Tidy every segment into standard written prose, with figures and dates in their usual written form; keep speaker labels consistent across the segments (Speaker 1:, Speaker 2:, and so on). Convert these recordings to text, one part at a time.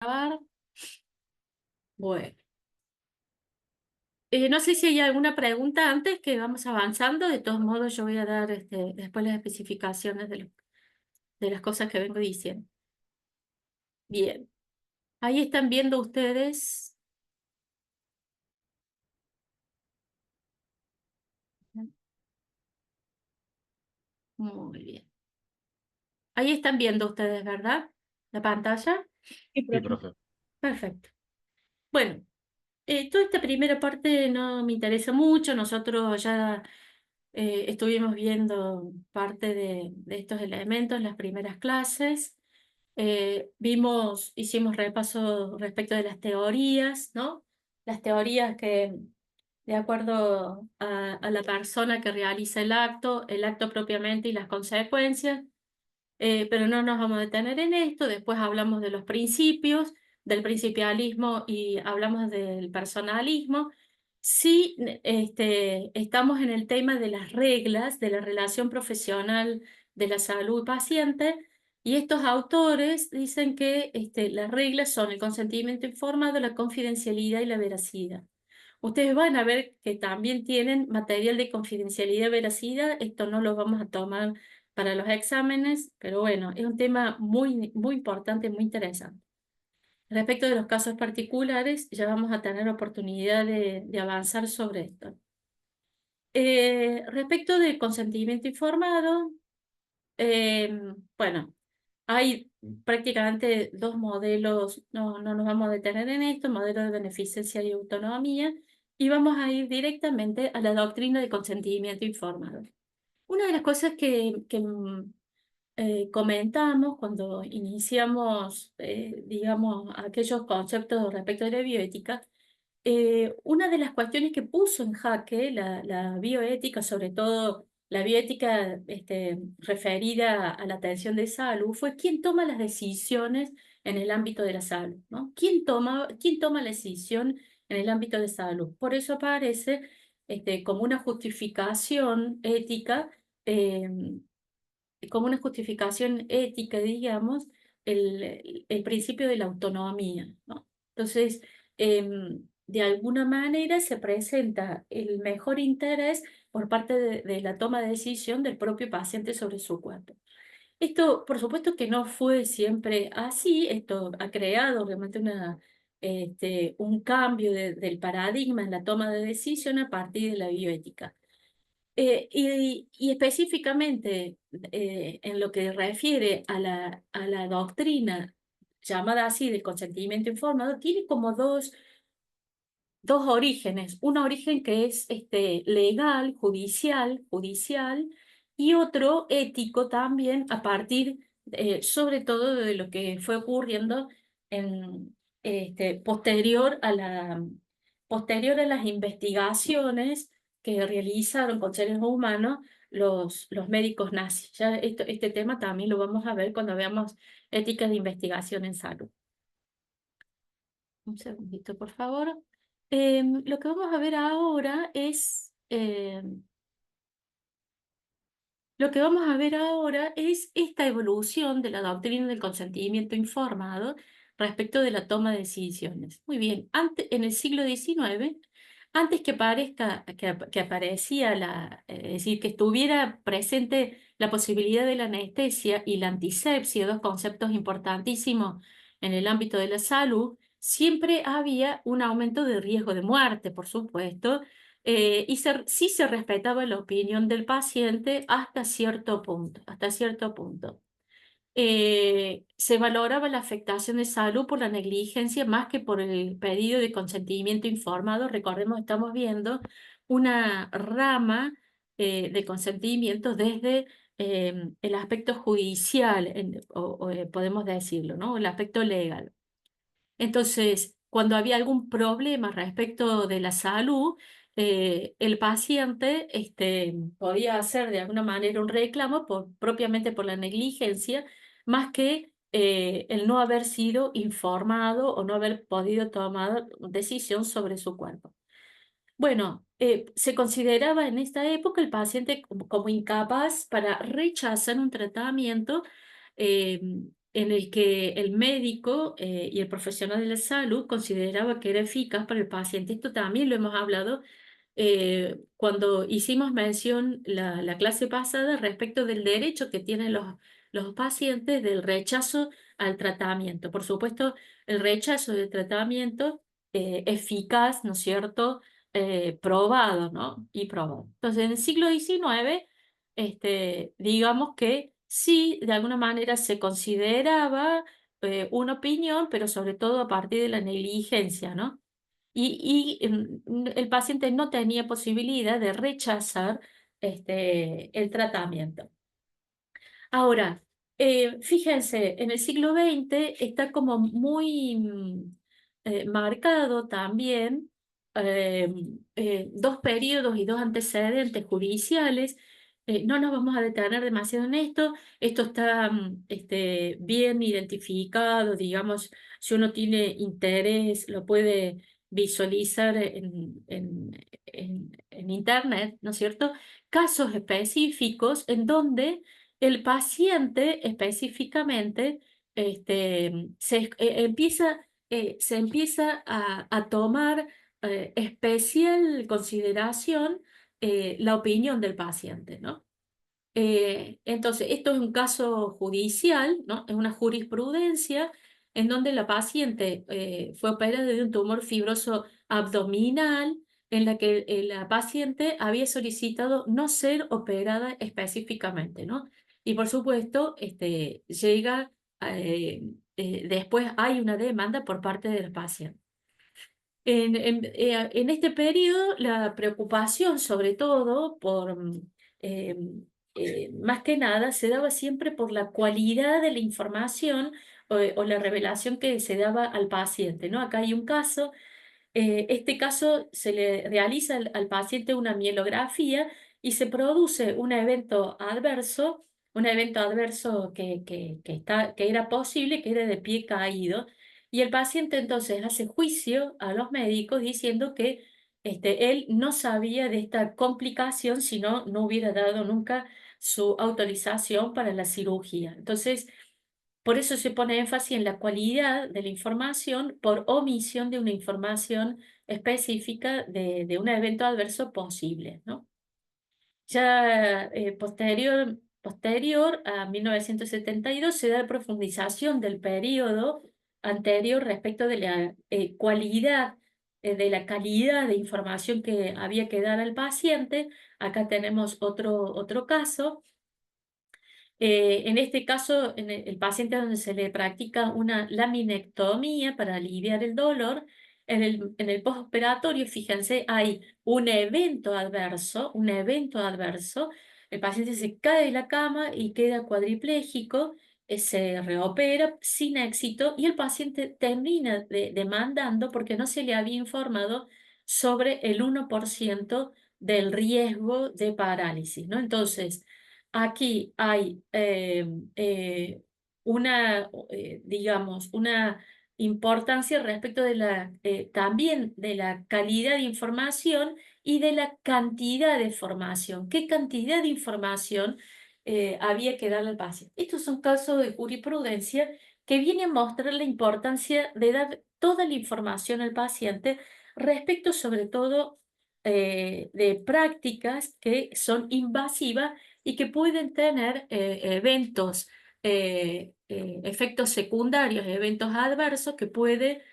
Speaker 1: grabar. Bueno, no sé si hay alguna pregunta antes que vamos avanzando. De todos modos, yo voy a dar después las especificaciones de las cosas que vengo diciendo. Bien, ahí están viendo ustedes. Muy bien. Ahí están viendo ustedes, ¿verdad? La pantalla.
Speaker 2: Sí,
Speaker 3: Sí,
Speaker 2: profe.
Speaker 3: profe.
Speaker 1: Perfecto. Bueno, toda esta primera parte no me interesa mucho. Nosotros ya estuvimos viendo parte de estos elementos en las primeras clases. Hicimos repaso respecto de las teorías, ¿no? Las teorías que, de acuerdo a la persona que realiza el acto propiamente y las consecuencias, pero no nos vamos a detener en esto. Después hablamos de los principios, del principialismo y hablamos del personalismo. Sí, estamos en el tema de las reglas de la relación profesional de la salud paciente, y estos autores dicen que las reglas son el consentimiento informado, la confidencialidad y la veracidad. Ustedes van a ver que también tienen material de confidencialidad y veracidad. Esto no lo vamos a tomar para los exámenes, pero bueno, es un tema muy, muy importante, muy interesante. Respecto de los casos particulares, ya vamos a tener oportunidad de avanzar sobre esto. Respecto del consentimiento informado, bueno, hay prácticamente dos modelos. No nos vamos a detener en esto: modelo de beneficencia y autonomía, y vamos a ir directamente a la doctrina de consentimiento informado. Una de las cosas que comentamos cuando iniciamos, digamos, aquellos conceptos respecto de la bioética, una de las cuestiones que puso en jaque la bioética, sobre todo la bioética referida a la atención de salud, fue quién toma las decisiones en el ámbito de la salud, ¿no? Quién toma la decisión en el ámbito de salud? Por eso aparece como una justificación ética, digamos, el principio de la autonomía, ¿no? Entonces, de alguna manera se presenta el mejor interés por parte de la toma de decisión del propio paciente sobre su cuerpo. Esto, por supuesto que no fue siempre así. Esto ha creado obviamente un cambio del paradigma en la toma de decisión a partir de la bioética. Y específicamente, en lo que refiere a la doctrina llamada así del consentimiento informado, tiene como dos orígenes: un origen que es legal, judicial, y otro ético también, a partir sobre todo de lo que fue ocurriendo en, posterior a las investigaciones que realizaron con seres humanos los médicos nazis. Ya este tema también lo vamos a ver cuando veamos ética de investigación en salud. Un segundito, por favor. Lo que vamos a ver ahora es, esta evolución de la doctrina del consentimiento informado respecto de la toma de decisiones. Muy bien, en el siglo XIX, antes que que aparecía es decir, que estuviera presente la posibilidad de la anestesia y la antisepsia, dos conceptos importantísimos en el ámbito de la salud, siempre había un aumento de riesgo de muerte, por supuesto, sí se respetaba la opinión del paciente hasta cierto punto, hasta cierto punto. Se valoraba la afectación de salud por la negligencia más que por el pedido de consentimiento informado. Recordemos, estamos viendo una rama de consentimiento desde el aspecto judicial, podemos decirlo, ¿no? El aspecto legal. Entonces, cuando había algún problema respecto de la salud, el paciente podía hacer de alguna manera un reclamo propiamente por la negligencia, más que el no haber sido informado o no haber podido tomar decisión sobre su cuerpo. Bueno, se consideraba en esta época el paciente como incapaz para rechazar un tratamiento, eh, en el que el médico y el profesional de la salud consideraba que era eficaz para el paciente. Esto también lo hemos hablado cuando hicimos mención la clase pasada respecto del derecho que tienen los pacientes del rechazo al tratamiento. Por supuesto, el rechazo del tratamiento eficaz, ¿no es cierto? Probado, ¿no? Y probado. Entonces, en el siglo XIX, digamos que sí, de alguna manera se consideraba una opinión, pero sobre todo a partir de la negligencia, ¿no? El paciente no tenía posibilidad de rechazar el tratamiento. Ahora, fíjense, en el siglo XX está como muy marcado también eh, dos periodos y dos antecedentes judiciales. No nos vamos a detener demasiado en esto. Esto está bien identificado, digamos, si uno tiene interés, lo puede visualizar en Internet, ¿no es cierto? Casos específicos en donde el paciente específicamente se empieza a tomar especial consideración la opinión del paciente, ¿no? Entonces, esto es un caso judicial, ¿no? Es una jurisprudencia en donde la paciente fue operada de un tumor fibroso abdominal, en la que la paciente había solicitado no ser operada específicamente, ¿no? Y por supuesto, después hay una demanda por parte del paciente. En este periodo, la preocupación, sobre todo, más que nada, se daba siempre por la cualidad de la información o la revelación que se daba al paciente, ¿no? Acá hay un caso. Este caso se le realiza al paciente una mielografía y se produce un evento adverso que era posible, que era de pie caído, y el paciente entonces hace juicio a los médicos diciendo que él no sabía de esta complicación, si no hubiera dado nunca su autorización para la cirugía. Entonces, por eso se pone énfasis en la cualidad de la información por omisión de una información específica de un evento adverso posible, ¿no? Ya posterior a 1972 se da la profundización del periodo anterior respecto de la cualidad, de la calidad de información que había que dar al paciente. Acá tenemos otro caso. En este caso, el paciente donde se le practica una laminectomía para aliviar el dolor, en el postoperatorio, fíjense, hay un evento adverso, el paciente se cae de la cama y queda cuadripléjico, se reopera sin éxito y el paciente termina demandando porque no se le había informado sobre el 1% del riesgo de parálisis, ¿no? Entonces, aquí hay digamos, una importancia respecto de también de la calidad de información y de la cantidad de formación. ¿Qué cantidad de información había que darle al paciente? Estos son casos de jurisprudencia que vienen a mostrar la importancia de dar toda la información al paciente respecto sobre todo de prácticas que son invasivas y que pueden tener efectos secundarios, eventos adversos que puede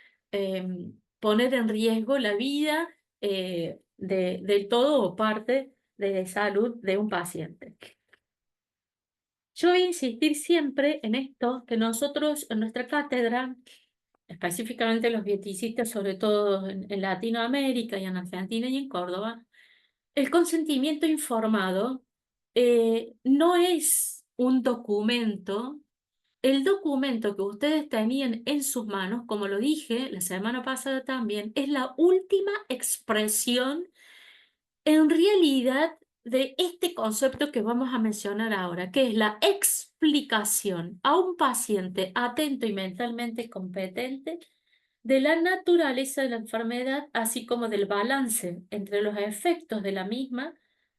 Speaker 1: poner en riesgo la vida del todo o parte de salud de un paciente. Yo voy a insistir siempre en esto, que nosotros en nuestra cátedra, específicamente los dieticistas, sobre todo en Latinoamérica y en Argentina y en Córdoba, el consentimiento informado no es un documento. El documento que ustedes tenían en sus manos, como lo dije la semana pasada también, es la última expresión en realidad de este concepto que vamos a mencionar ahora, que es la explicación a un paciente atento y mentalmente competente de la naturaleza de la enfermedad, así como del balance entre los efectos de la misma,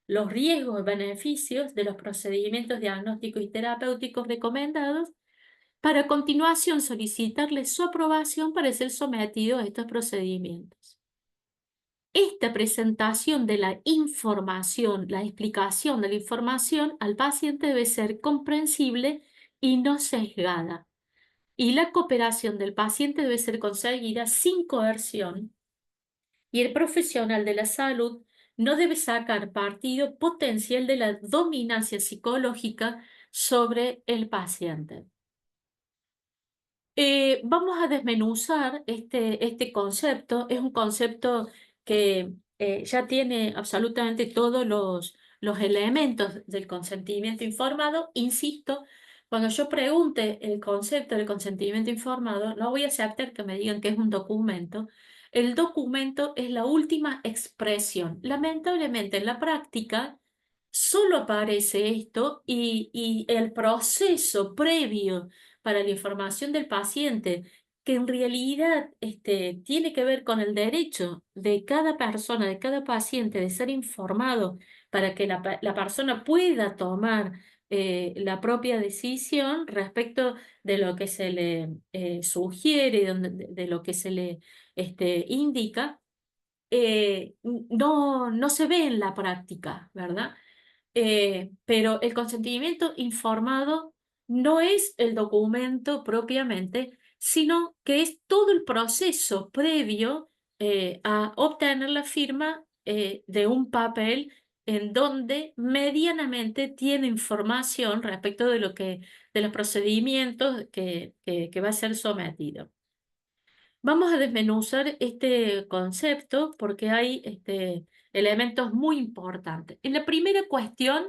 Speaker 1: los riesgos y beneficios de los procedimientos diagnósticos y terapéuticos recomendados para a continuación solicitarle su aprobación para ser sometido a estos procedimientos. Esta presentación de la información, la explicación de la información al paciente debe ser comprensible y no sesgada. Y la cooperación del paciente debe ser conseguida sin coerción y el profesional de la salud no debe sacar partido potencial de la dominancia psicológica sobre el paciente. Vamos a desmenuzar este concepto. Es un concepto que ya tiene absolutamente todos los elementos del consentimiento informado. Insisto, cuando yo pregunte el concepto del consentimiento informado, no voy a aceptar que me digan que es un documento. El documento es la última expresión. Lamentablemente, en la práctica, solo aparece esto y el proceso previo para la información del paciente, que en realidad tiene que ver con el derecho de cada persona, de cada paciente, de ser informado para que la persona pueda tomar la propia decisión respecto de lo que se le sugiere, de lo que se le indica, no se ve en la práctica, ¿verdad? Pero el consentimiento informado no es el documento propiamente, sino que es todo el proceso previo a obtener la firma de un papel en donde medianamente tiene información respecto de los procedimientos que va a ser sometido. Vamos a desmenuzar este concepto porque hay elementos muy importantes. En la primera cuestión,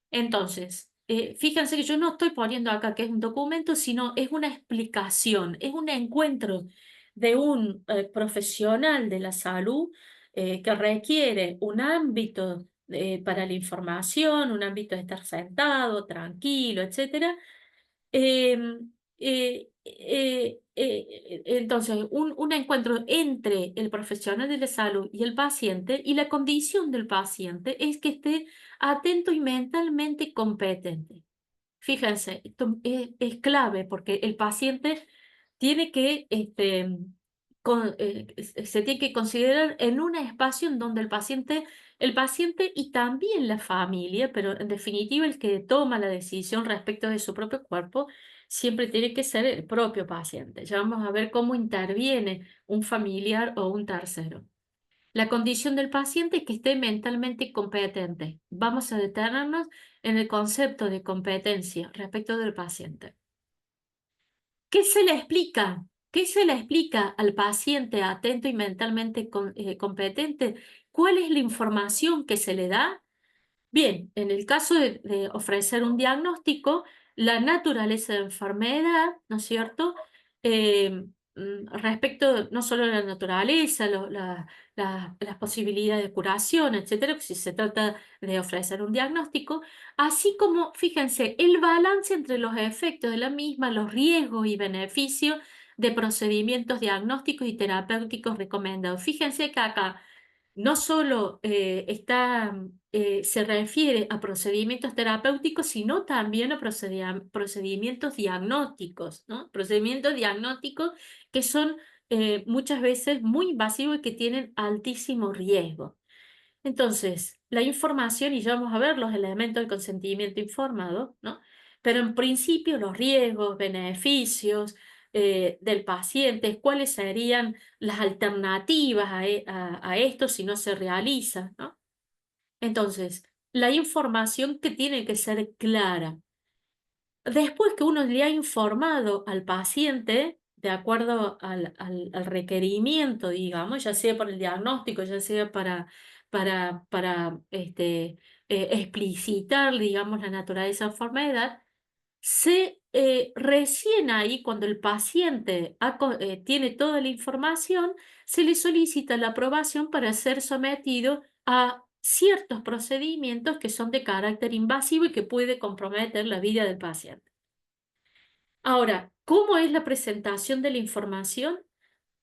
Speaker 1: entonces, fíjense que yo no estoy poniendo acá que es un documento, sino es una explicación, es un encuentro de un profesional de la salud que requiere un ámbito para la información, un ámbito de estar sentado, tranquilo, etcétera. Entonces, un encuentro entre el profesional de la salud y el paciente, y la condición del paciente es que esté atento y mentalmente competente. Fíjense, esto es clave porque el paciente tiene que, se tiene que considerar en un espacio en donde el paciente y también la familia, pero en definitiva el que toma la decisión respecto de su propio cuerpo, siempre tiene que ser el propio paciente. Ya vamos a ver cómo interviene un familiar o un tercero. La condición del paciente es que esté mentalmente competente. Vamos a detenernos en el concepto de competencia respecto del paciente. ¿Qué se le explica? ¿Qué se le explica al paciente atento y mentalmente competente? ¿Cuál es la información que se le da? Bien, en el caso de ofrecer un diagnóstico, la naturaleza de enfermedad, ¿no es cierto? Respecto no solo a la naturaleza, las posibilidades de curación, etcétera, si se trata de ofrecer un diagnóstico, así como, fíjense, el balance entre los efectos de la misma, los riesgos y beneficios de procedimientos diagnósticos y terapéuticos recomendados. Fíjense que acá no solo se refiere a procedimientos terapéuticos, sino también a procedimientos diagnósticos, ¿no? Procedimientos diagnósticos que son muchas veces muy invasivos y que tienen altísimo riesgo. Entonces, la información, y ya vamos a ver los elementos del consentimiento informado, ¿no? Pero en principio los riesgos, beneficios del paciente, cuáles serían las alternativas a esto si no se realiza, ¿no? Entonces, la información que tiene que ser clara. Después que uno le ha informado al paciente, de acuerdo al requerimiento, digamos, ya sea por el diagnóstico, ya sea para explicitar, digamos, la naturaleza de la enfermedad, recién ahí, cuando el paciente tiene toda la información, se le solicita la aprobación para ser sometido a ciertos procedimientos que son de carácter invasivo y que puede comprometer la vida del paciente. Ahora, ¿cómo es la presentación de la información?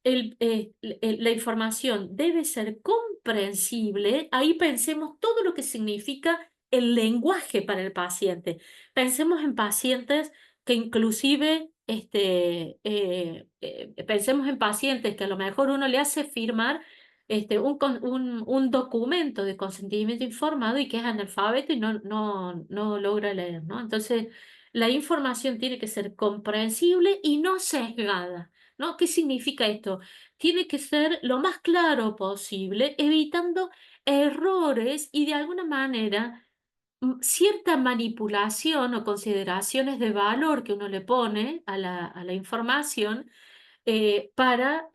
Speaker 1: La información debe ser comprensible. Ahí pensemos todo lo que significa el lenguaje para el paciente. Pensemos en pacientes que inclusive pensemos en pacientes que a lo mejor uno le hace firmar un documento de consentimiento informado y que es analfabeto y no logra leer, ¿no? Entonces, la información tiene que ser comprensible y no sesgada, ¿no? ¿Qué significa esto? Tiene que ser lo más claro posible, evitando errores y de alguna manera cierta manipulación o consideraciones de valor que uno le pone a la información para,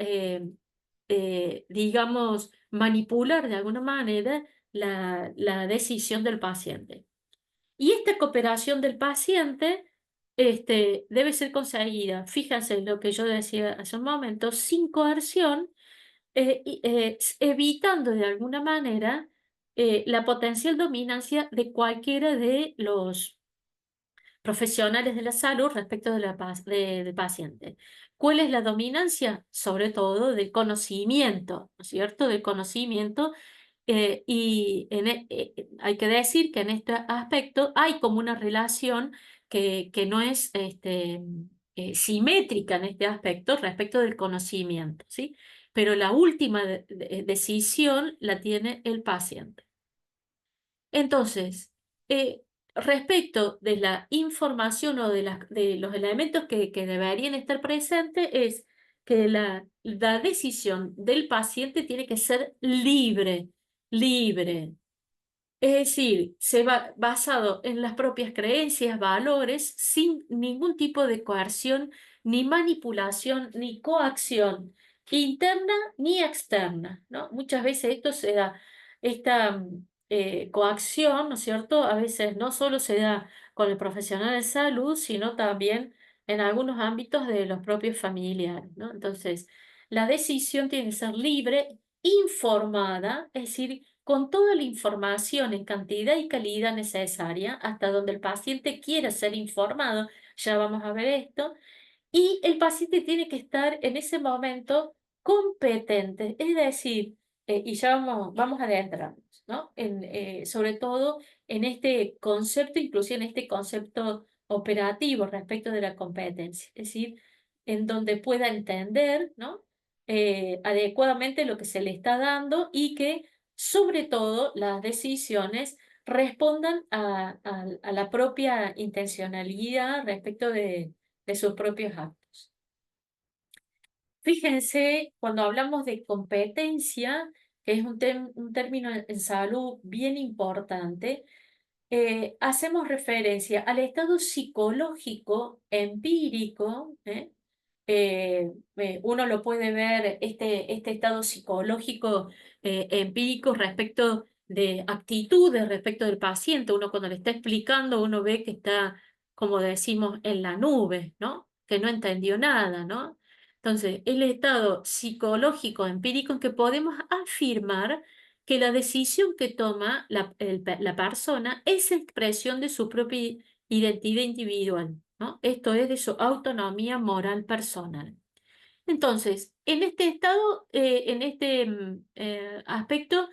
Speaker 1: digamos, manipular de alguna manera la decisión del paciente. Y esta cooperación del paciente debe ser conseguida, fíjense lo que yo decía hace un momento, sin coerción, evitando de alguna manera la potencial dominancia de cualquiera de los profesionales de la salud respecto del paciente. ¿Cuál es la dominancia? Sobre todo del conocimiento, ¿no es cierto? Del conocimiento. Hay que decir que en este aspecto hay como una relación que no es simétrica en este aspecto respecto del conocimiento, ¿sí? Pero la última decisión la tiene el paciente. Entonces, respecto de la información o de los elementos que deberían estar presentes, es que la decisión del paciente tiene que ser libre, libre. Es decir, se va basado en las propias creencias, valores, sin ningún tipo de coerción, ni manipulación, ni coacción, interna ni externa, ¿no? Muchas veces esto se da, esta coacción, ¿no es cierto? A veces no solo se da con el profesional de salud, sino también en algunos ámbitos de los propios familiares, ¿no? Entonces, la decisión tiene que ser libre, informada, es decir, con toda la información en cantidad y calidad necesaria, hasta donde el paciente quiera ser informado, ya vamos a ver esto, y el paciente tiene que estar en ese momento competente, es decir, y ya vamos a adentrarnos, ¿no? Sobre todo en este concepto, inclusive en este concepto operativo respecto de la competencia, es decir, en donde pueda entender, ¿no? Adecuadamente lo que se le está dando y que, sobre todo, las decisiones respondan a la propia intencionalidad respecto de sus propios actos. Fíjense, cuando hablamos de competencia, que es un término en salud bien importante, hacemos referencia al estado psicológico empírico, uno lo puede ver, este estado psicológico empírico respecto de actitudes, respecto del paciente. Uno cuando le está explicando, uno ve que está, como decimos, en la nube, ¿no? Que no entendió nada, ¿no? Entonces, el estado psicológico empírico en que podemos afirmar que la decisión que toma la persona es expresión de su propia identidad individual, ¿no? Esto es de su autonomía moral personal. Entonces, en este estado, en este aspecto,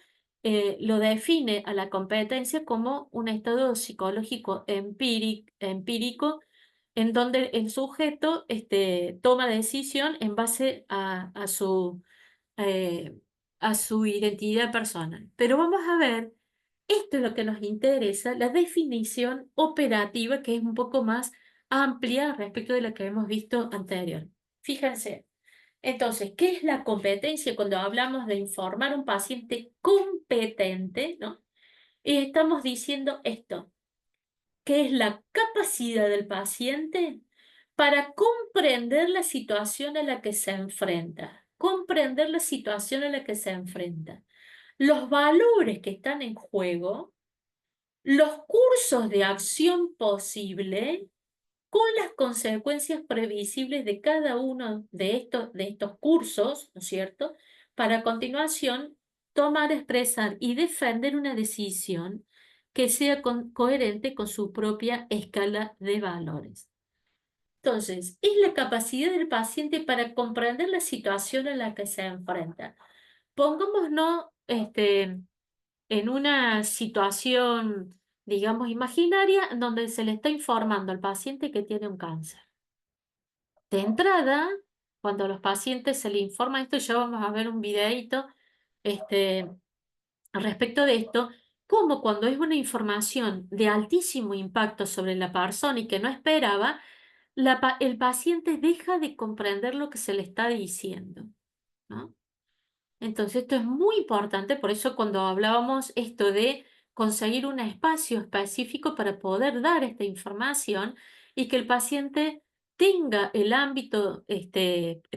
Speaker 1: lo define a la competencia como un estado psicológico empírico en donde el sujeto toma decisión en base eh, a su identidad personal. Pero vamos a ver, esto es lo que nos interesa, la definición operativa, que es un poco más amplia respecto de lo que hemos visto anterior. Fíjense, entonces, ¿qué es la competencia cuando hablamos de informar a un paciente competente, ¿no? Y estamos diciendo esto, que es la capacidad del paciente para comprender la situación a la que se enfrenta, comprender la situación a la que se enfrenta, los valores que están en juego, los cursos de acción posible con las consecuencias previsibles de cada uno de estos cursos, ¿no es cierto? Para a continuación tomar, expresar y defender una decisión que sea coherente con su propia escala de valores. Entonces, es la capacidad del paciente para comprender la situación en la que se enfrenta. Pongámonos en una situación, digamos, imaginaria, donde se le está informando al paciente que tiene un cáncer. De entrada, cuando a los pacientes se les informa esto, ya vamos a ver un videíto este, respecto de esto, como cuando es una información de altísimo impacto sobre la persona y que no esperaba, el paciente deja de comprender lo que se le está diciendo, ¿no? Entonces, esto es muy importante, por eso cuando hablábamos esto de conseguir un espacio específico para poder dar esta información y que el paciente tenga el ámbito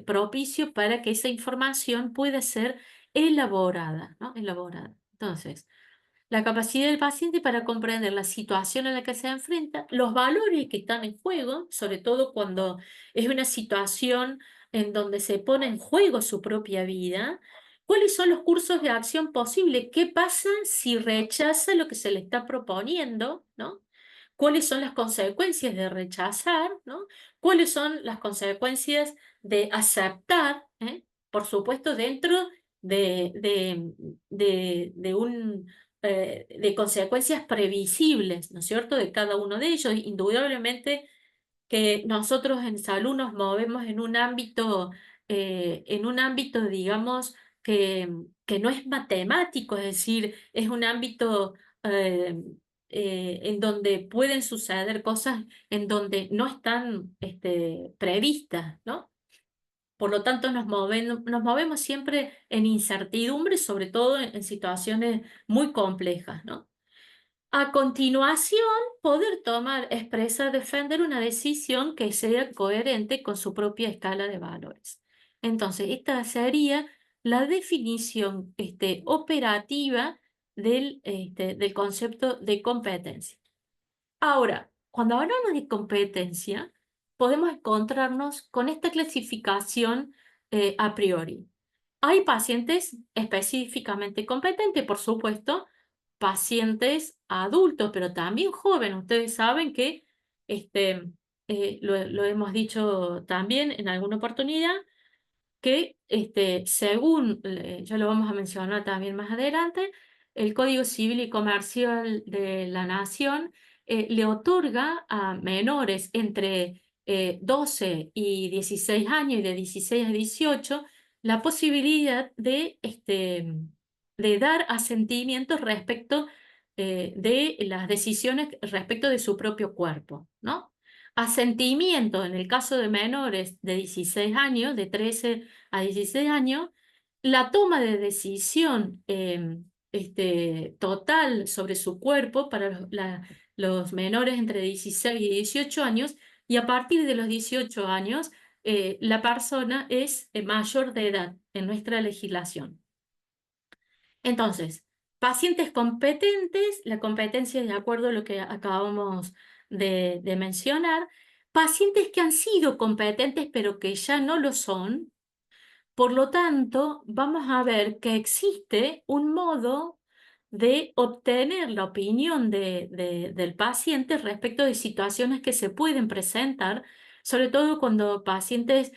Speaker 1: propicio para que esa información pueda ser elaborada, ¿no? Elaborada. Entonces, la capacidad del paciente para comprender la situación en la que se enfrenta, los valores que están en juego, sobre todo cuando es una situación en donde se pone en juego su propia vida, cuáles son los cursos de acción posibles, qué pasa si rechaza lo que se le está proponiendo, ¿no? ¿Cuáles son las consecuencias de rechazar, ¿no? ¿Cuáles son las consecuencias de aceptar, ¿eh? Por supuesto, dentro de un de consecuencias previsibles, ¿no es cierto?, de cada uno de ellos. Indudablemente que nosotros en salud nos movemos en un ámbito, digamos, que no es matemático, es decir, es un ámbito eh, en donde pueden suceder cosas en donde no están previstas, ¿no? Por lo tanto, nos movemos siempre en incertidumbre, sobre todo en situaciones muy complejas, ¿no? A continuación, poder tomar, expresar, defender una decisión que sea coherente con su propia escala de valores. Entonces, esta sería la definición operativa del concepto de competencia. Ahora, cuando hablamos de competencia, podemos encontrarnos con esta clasificación a priori. Hay pacientes específicamente competentes, por supuesto, pacientes adultos, pero también jóvenes. Ustedes saben que lo hemos dicho también en alguna oportunidad, que según, ya lo vamos a mencionar también más adelante, el Código Civil y Comercial de la Nación le otorga a menores entre 12 y 16 años y de 16 a 18 la posibilidad de dar asentimientos respecto de las decisiones respecto de su propio cuerpo, ¿no? Asentimiento en el caso de menores de 16 años, de 13 a 16 años, la toma de decisión total sobre su cuerpo para los menores entre 16 y 18 años, y a partir de los 18 años, la persona es mayor de edad en nuestra legislación. Entonces, pacientes competentes, la competencia es de acuerdo a lo que acabamos de mencionar, pacientes que han sido competentes pero que ya no lo son. Por lo tanto, vamos a ver que existe un modo de obtener la opinión del paciente respecto de situaciones que se pueden presentar, sobre todo cuando pacientes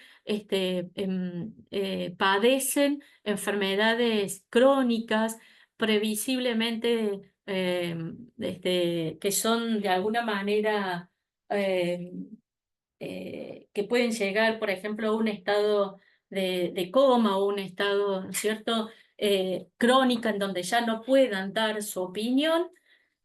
Speaker 1: padecen enfermedades crónicas, previsiblemente que son de alguna manera em, que pueden llegar, por ejemplo, a un estado de coma o un estado, ¿no es cierto?, crónica en donde ya no puedan dar su opinión.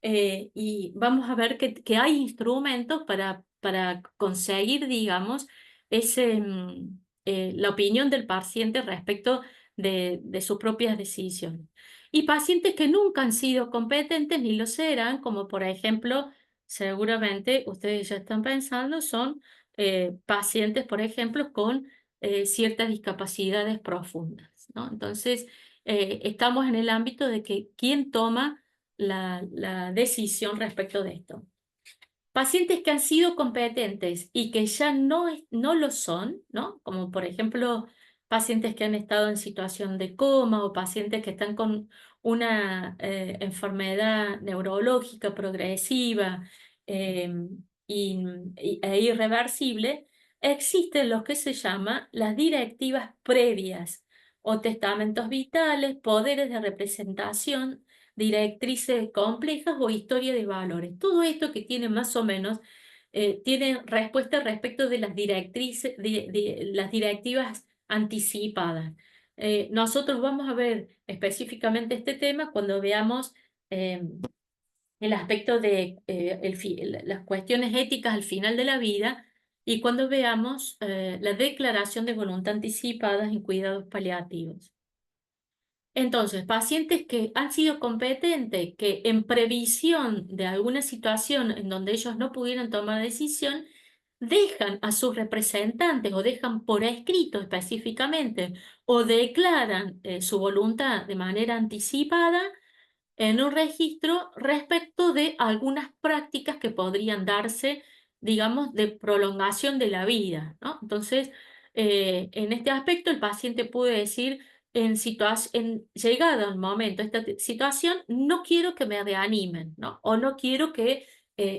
Speaker 1: Y vamos a ver que hay instrumentos para conseguir, digamos, la opinión del paciente respecto de sus propias decisiones. Y pacientes que nunca han sido competentes ni lo serán, como por ejemplo, seguramente ustedes ya están pensando, son pacientes, por ejemplo, con ciertas discapacidades profundas, ¿no? Entonces, estamos en el ámbito de que quién toma la decisión respecto de esto. Pacientes que han sido competentes y que ya no lo son, ¿no? Como por ejemplo pacientes que han estado en situación de coma o pacientes que están con una enfermedad neurológica progresiva eh, e irreversible, existen los que se llaman las directivas previas o testamentos vitales, poderes de representación, directrices complejas o historia de valores. Todo esto que tiene más o menos tiene respuesta respecto de las directrices, de las directivas anticipadas. Nosotros vamos a ver específicamente este tema cuando veamos el aspecto de las cuestiones éticas al final de la vida y cuando veamos la declaración de voluntad anticipada en cuidados paliativos. Entonces, pacientes que han sido competentes, que en previsión de alguna situación en donde ellos no pudieran tomar decisión, dejan a sus representantes o dejan por escrito específicamente o declaran su voluntad de manera anticipada en un registro respecto de algunas prácticas que podrían darse, digamos, de prolongación de la vida, ¿no? Entonces, en este aspecto, el paciente puede decir, llegado el momento, esta situación, no quiero que me reanimen, ¿no? O no quiero que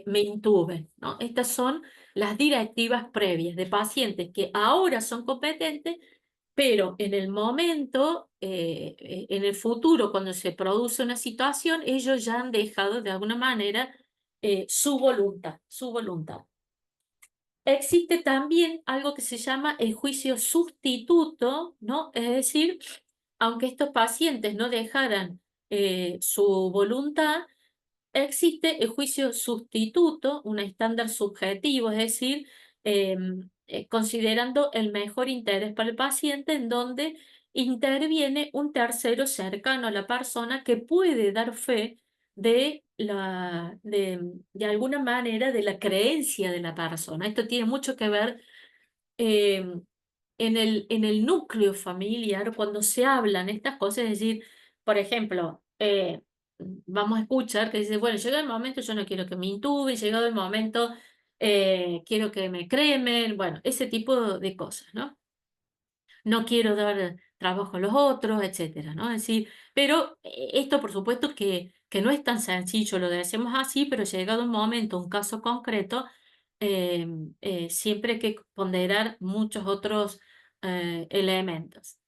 Speaker 1: me intuben, ¿no? Estas son las directivas previas de pacientes que ahora son competentes pero en el momento, en el futuro, cuando se produce una situación, ellos ya han dejado de alguna manera su voluntad, su voluntad. Existe también algo que se llama el juicio sustituto, ¿no? Es decir, aunque estos pacientes no dejaran su voluntad, existe el juicio sustituto, un estándar subjetivo, es decir, considerando el mejor interés para el paciente, en donde interviene un tercero cercano a la persona que puede dar fe de alguna manera de la creencia de la persona. Esto tiene mucho que ver em, en el núcleo familiar, cuando se hablan estas cosas, es decir, por ejemplo, vamos a escuchar que dice, bueno, llegado el momento, yo no quiero que me intuben, llegado el momento, quiero que me cremen, bueno, ese tipo de cosas, ¿no? No quiero dar trabajo a los otros, etcétera, ¿no? Es decir, pero esto por supuesto que no es tan sencillo, lo decimos así, pero llegado un momento, un caso concreto, siempre hay que ponderar muchos otros elementos.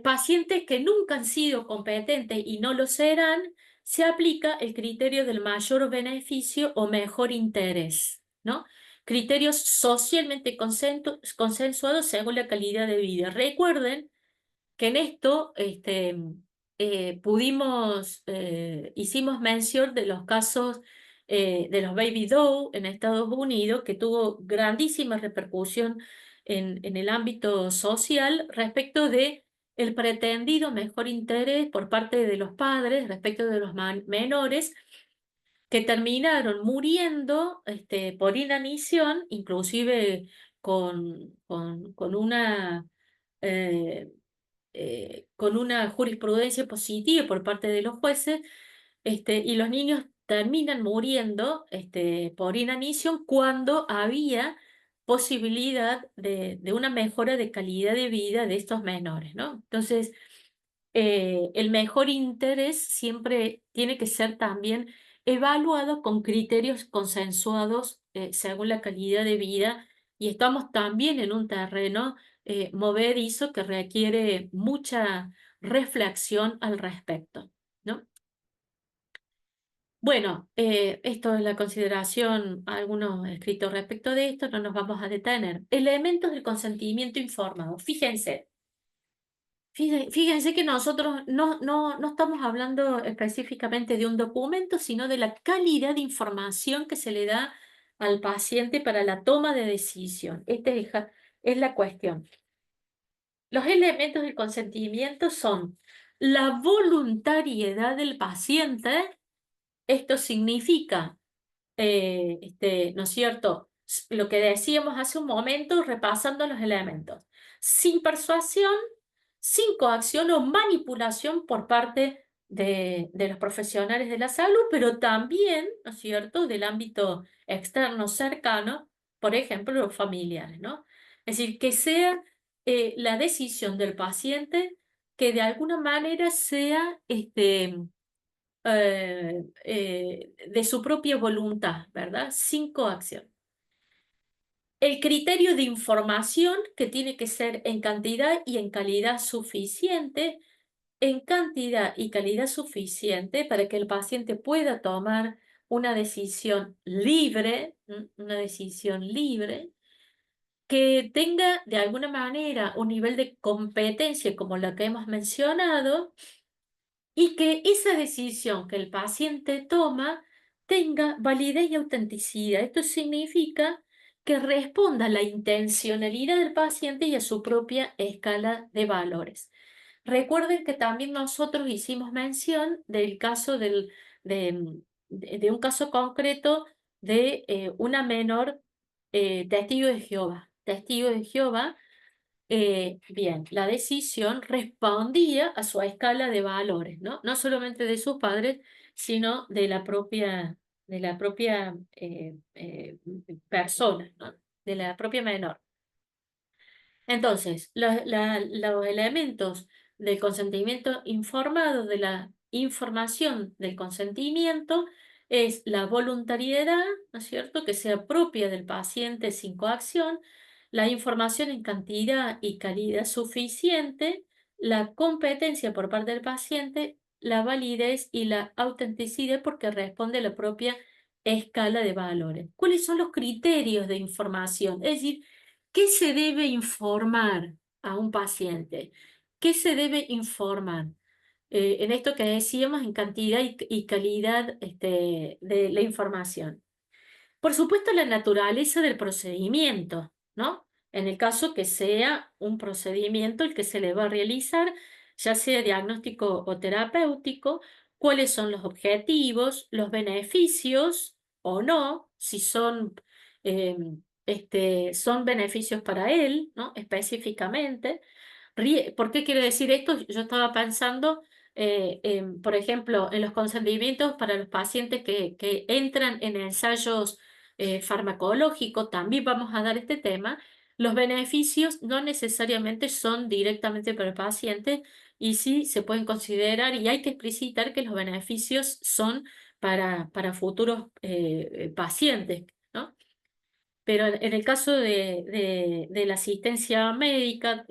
Speaker 1: Pacientes que nunca han sido competentes y no lo serán, se aplica el criterio del mayor beneficio o mejor interés, ¿no? Criterios socialmente consensuados según la calidad de vida. Recuerden que en esto hicimos mención de los casos de los Baby Doe en Estados Unidos, que tuvo grandísima repercusión en el ámbito social respecto de el pretendido mejor interés por parte de los padres respecto de los menores que terminaron muriendo por inanición, inclusive eh, con una jurisprudencia positiva por parte de los jueces, y los niños terminan muriendo por inanición cuando había posibilidad de una mejora de calidad de vida de estos menores, ¿no? Entonces, el mejor interés siempre tiene que ser también evaluado con criterios consensuados según la calidad de vida y estamos también en un terreno movedizo que requiere mucha reflexión al respecto, ¿no? Bueno, esto es la consideración, algunos escritos respecto de esto, no nos vamos a detener. Elementos del consentimiento informado. Fíjense. Fíjense que nosotros no estamos hablando específicamente de un documento, sino de la calidad de información que se le da al paciente para la toma de decisión. Es la cuestión. Los elementos del consentimiento son la voluntariedad del paciente. Esto significa ¿no es cierto? Lo que decíamos hace un momento, repasando los elementos. Sin persuasión, sin coacción o manipulación por parte de los profesionales de la salud, pero también, ¿no es cierto?, del ámbito externo cercano, por ejemplo, los familiares, ¿no? Es decir, que sea la decisión del paciente que de alguna manera sea de su propia voluntad, ¿verdad? Sin coacción. El criterio de información que tiene que ser en cantidad y en calidad suficiente, en cantidad y calidad suficiente para que el paciente pueda tomar una decisión libre, una decisión libre, que tenga de alguna manera un nivel de competencia como la que hemos mencionado, y que esa decisión que el paciente toma tenga validez y autenticidad. Esto significa que responda a la intencionalidad del paciente y a su propia escala de valores. Recuerden que también nosotros hicimos mención del caso de un caso concreto de una menor testigo de Jehová. Testigo de Jehová, bien, la decisión respondía a su escala de valores, ¿no? No solamente de sus padres, sino de la propia persona, ¿no? De la propia menor. Entonces, los elementos del consentimiento informado, de la información del consentimiento, es la voluntariedad, ¿no es cierto?, que sea propia del paciente sin coacción, la información en cantidad y calidad suficiente, la competencia por parte del paciente, la validez y la autenticidad porque responde a la propia escala de valores. ¿Cuáles son los criterios de información? Es decir, ¿qué se debe informar a un paciente? ¿Qué se debe informar? En esto que decíamos, en cantidad y calidad de la información. Por supuesto, la naturaleza del procedimiento, ¿no? En el caso que sea un procedimiento el que se le va a realizar, ya sea diagnóstico o terapéutico, cuáles son los objetivos, los beneficios o no, si son, son beneficios para él, ¿no? Específicamente. ¿Por qué quiero decir esto? Yo estaba pensando, por ejemplo, en los consentimientos para los pacientes que entran en ensayos farmacológicos, también vamos a dar este tema. Los beneficios no necesariamente son directamente para el paciente y sí se pueden considerar y hay que explicitar que los beneficios son para futuros pacientes, ¿no? Pero en el caso de la asistencia médica,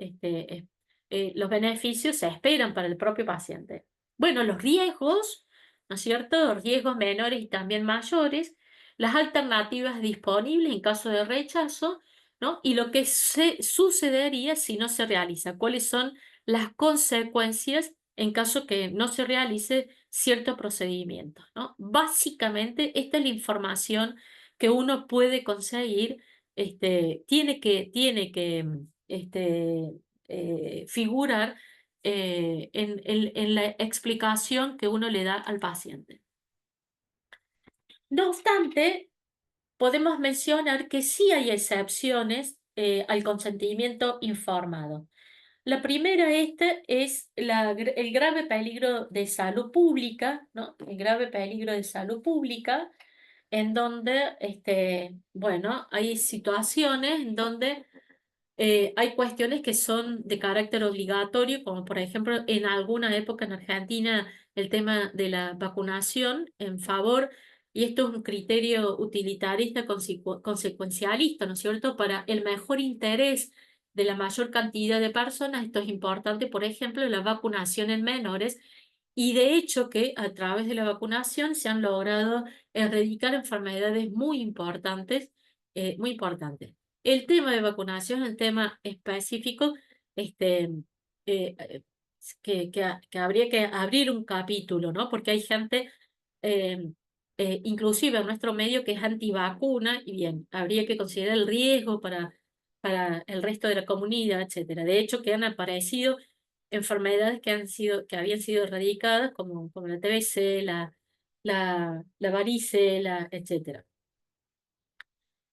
Speaker 1: los beneficios se esperan para el propio paciente. Bueno, los riesgos, ¿no es cierto? Los riesgos menores y también mayores, las alternativas disponibles en caso de rechazo, ¿no? Y lo que sucedería si no se realiza, cuáles son las consecuencias en caso que no se realice cierto procedimiento, ¿no? Básicamente, esta es la información que uno puede conseguir, figurar en la explicación que uno le da al paciente. No obstante, podemos mencionar que sí hay excepciones al consentimiento informado. La primera es el grave peligro de salud pública, ¿no? El grave peligro de salud pública, en donde, bueno, hay situaciones en donde hay cuestiones que son de carácter obligatorio, como por ejemplo en alguna época en Argentina el tema de la vacunación en favor, y esto es un criterio utilitarista, consecuencialista, ¿no es cierto? Para el mejor interés de la mayor cantidad de personas, esto es importante, por ejemplo, la vacunación en menores, y de hecho que a través de la vacunación se han logrado erradicar enfermedades muy importantes, muy importantes. El tema de vacunación es un tema específico, este, que habría que abrir un capítulo, ¿no? Porque hay gente, eh, inclusive en nuestro medio, que es antivacuna, y bien, habría que considerar el riesgo para el resto de la comunidad, etcétera. De hecho, que han aparecido enfermedades que habían sido erradicadas, como la TBC, la varicela, etcétera.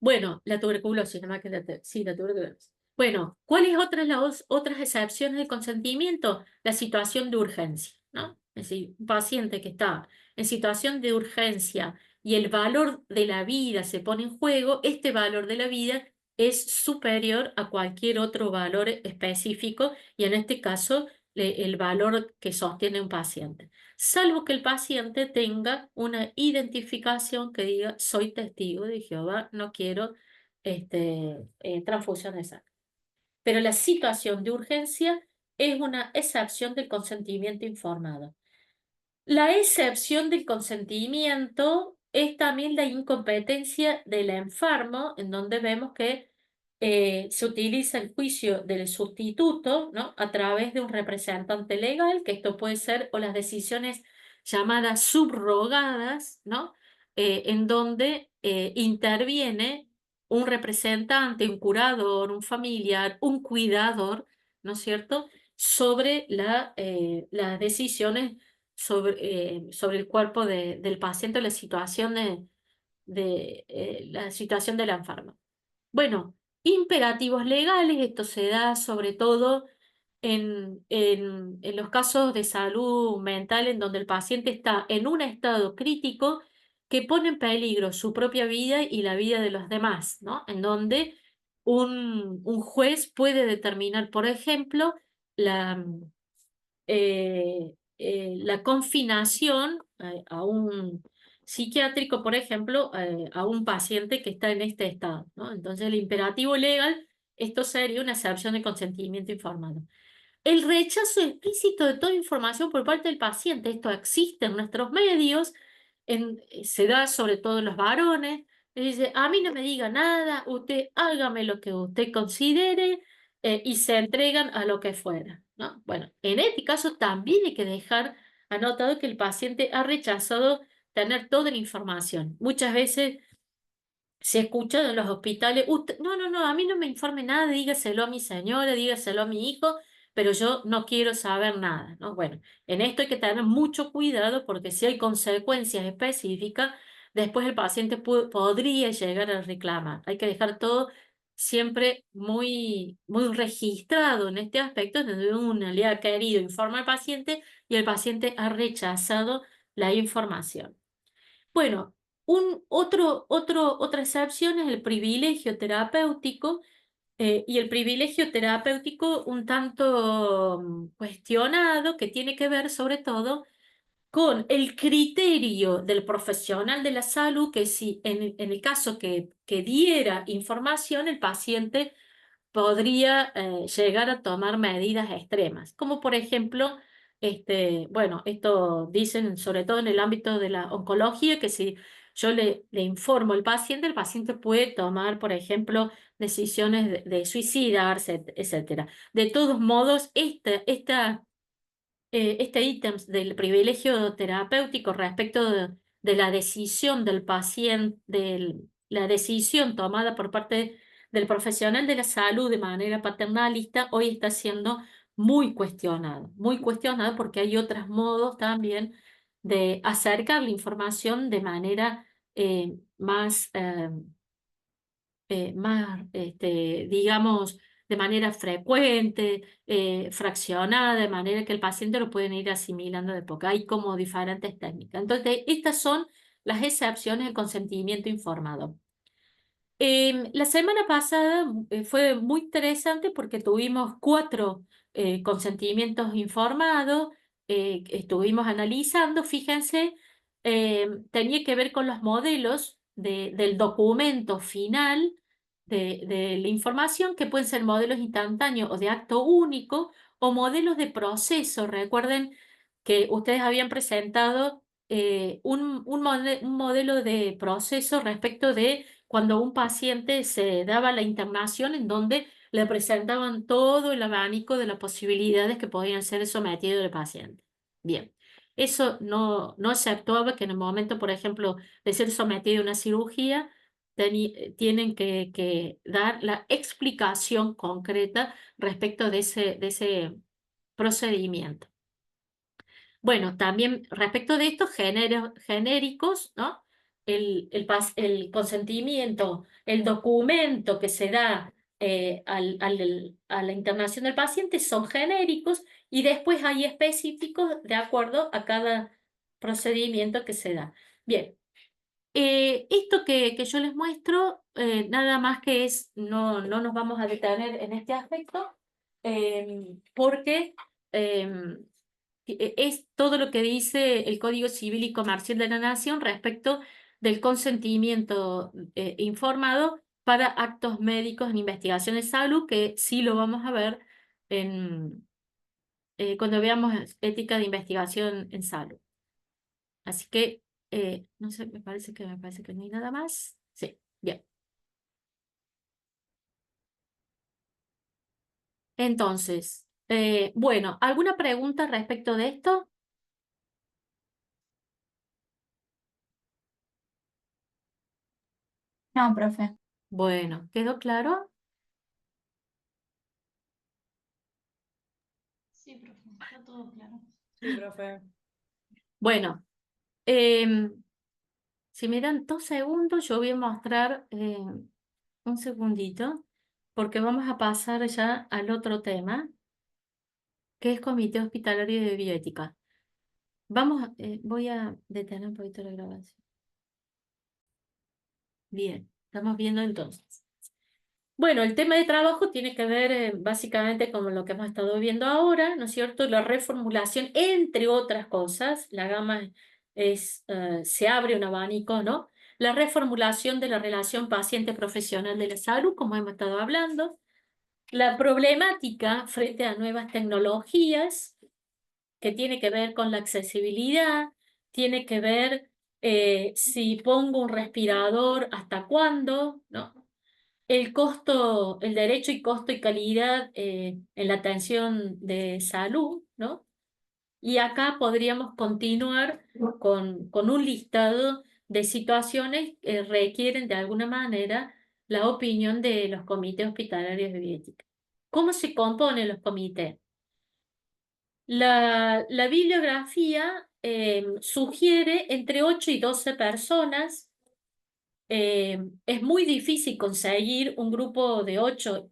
Speaker 1: Bueno, la tuberculosis, nada más que sí, la tuberculosis. Bueno, ¿cuáles otras excepciones del consentimiento? La situación de urgencia, ¿no? Es decir, un paciente que está en situación de urgencia y el valor de la vida se pone en juego, este valor de la vida es superior a cualquier otro valor específico y en este caso el valor que sostiene un paciente, salvo que el paciente tenga una identificación que diga, soy testigo de Jehová, no quiero transfusión de sangre. Pero la situación de urgencia es una excepción del consentimiento informado. La excepción del consentimiento es también la incompetencia del enfermo, en donde vemos que se utiliza el juicio del sustituto, ¿no? A través de un representante legal, que esto puede ser, o las decisiones llamadas subrogadas, ¿no? En donde interviene un representante, un curador, un familiar, un cuidador, ¿no es cierto?, sobre las decisiones sobre el cuerpo del paciente o la situación de la enferma. Bueno, imperativos legales, esto se da sobre todo en los casos de salud mental en donde el paciente está en un estado crítico que pone en peligro su propia vida y la vida de los demás, ¿no? En donde un juez puede determinar, por ejemplo, la, la confinación a un psiquiátrico, por ejemplo, a un paciente que está en este estado, ¿no? Entonces, el imperativo legal, esto sería una excepción de consentimiento informado. El rechazo explícito de toda información por parte del paciente, esto existe en nuestros medios, se da sobre todo en los varones, le dice, a mí no me diga nada, usted hágame lo que usted considere, y se entregan a lo que fuera, ¿no? Bueno, en este caso también hay que dejar anotado que el paciente ha rechazado tener toda la información. Muchas veces se escucha en los hospitales, no, no, no, a mí no me informe nada, dígaselo a mi señora, dígaselo a mi hijo, pero yo no quiero saber nada, ¿no? Bueno, en esto hay que tener mucho cuidado porque si hay consecuencias específicas, después el paciente podría llegar a reclamar. Hay que dejar todo siempre muy, muy registrado en este aspecto, donde uno le ha querido informar al paciente y el paciente ha rechazado la información. Bueno, otra excepción es el privilegio terapéutico, y el privilegio terapéutico un tanto cuestionado, que tiene que ver sobre todo con el criterio del profesional de la salud, que si en el caso que diera información, el paciente podría llegar a tomar medidas extremas, como por ejemplo, bueno, esto dicen sobre todo en el ámbito de la oncología, que si yo le informo al paciente, el paciente puede tomar, por ejemplo, decisiones de suicidarse, etcétera. De todos modos, este ítem del privilegio terapéutico respecto de la decisión del paciente, la decisión tomada por parte del profesional de la salud de manera paternalista, hoy está siendo muy cuestionado porque hay otros modos también de acercar la información de manera digamos, de manera frecuente, fraccionada, de manera que el paciente lo pueden ir asimilando de poco. Hay como diferentes técnicas. Entonces, estas son las excepciones del consentimiento informado. La semana pasada fue muy interesante porque tuvimos 4 consentimientos informados, que estuvimos analizando, fíjense, tenía que ver con los modelos del documento final de la información, que pueden ser modelos instantáneos o de acto único, o modelos de proceso. Recuerden que ustedes habían presentado un modelo de proceso respecto de cuando un paciente se daba la internación, en donde le presentaban todo el abanico de las posibilidades que podían ser sometidos el paciente. Bien, eso no aceptaba que en el momento, por ejemplo, de ser sometido a una cirugía, tienen que dar la explicación concreta respecto de ese procedimiento. Bueno, también respecto de estos genéricos, ¿no? El consentimiento, el documento que se da a la internación del paciente son genéricos, y después hay específicos de acuerdo a cada procedimiento que se da. Bien, esto que yo les muestro, nada más que es, no nos vamos a detener en este aspecto, porque es todo lo que dice el Código Civil y Comercial de la Nación respecto del consentimiento informado para actos médicos en investigación de salud, que sí lo vamos a ver cuando veamos ética de investigación en salud. Así que no sé, me parece que no hay nada más. Sí, bien. Entonces, bueno, ¿alguna pregunta respecto de esto?
Speaker 2: No, profe.
Speaker 1: Bueno, ¿quedó claro?
Speaker 2: Sí, profe, está todo claro.
Speaker 3: Sí, profe.
Speaker 1: Bueno, em, si me dan 2 segundos, yo voy a mostrar un segundito, porque vamos a pasar ya al otro tema, que es Comité Hospitalario de Bioética. Voy a detener un poquito la grabación. Bien, estamos viendo entonces. Bueno, el tema de trabajo tiene que ver básicamente con lo que hemos estado viendo ahora, ¿no es cierto? La reformulación, entre otras cosas, la gama se abre un abanico, ¿no? La reformulación de la relación paciente-profesional de la salud, como hemos estado hablando, la problemática frente a nuevas tecnologías, que tiene que ver con la accesibilidad, tiene que ver si pongo un respirador, hasta cuándo, ¿no? El costo, el derecho y costo y calidad en la atención de salud, ¿no? Y acá podríamos continuar con un listado de situaciones que requieren de alguna manera la opinión de los comités hospitalarios de bioética. ¿Cómo se componen los comités? La bibliografía sugiere entre 8 y 12 personas. Es muy difícil conseguir un grupo de 8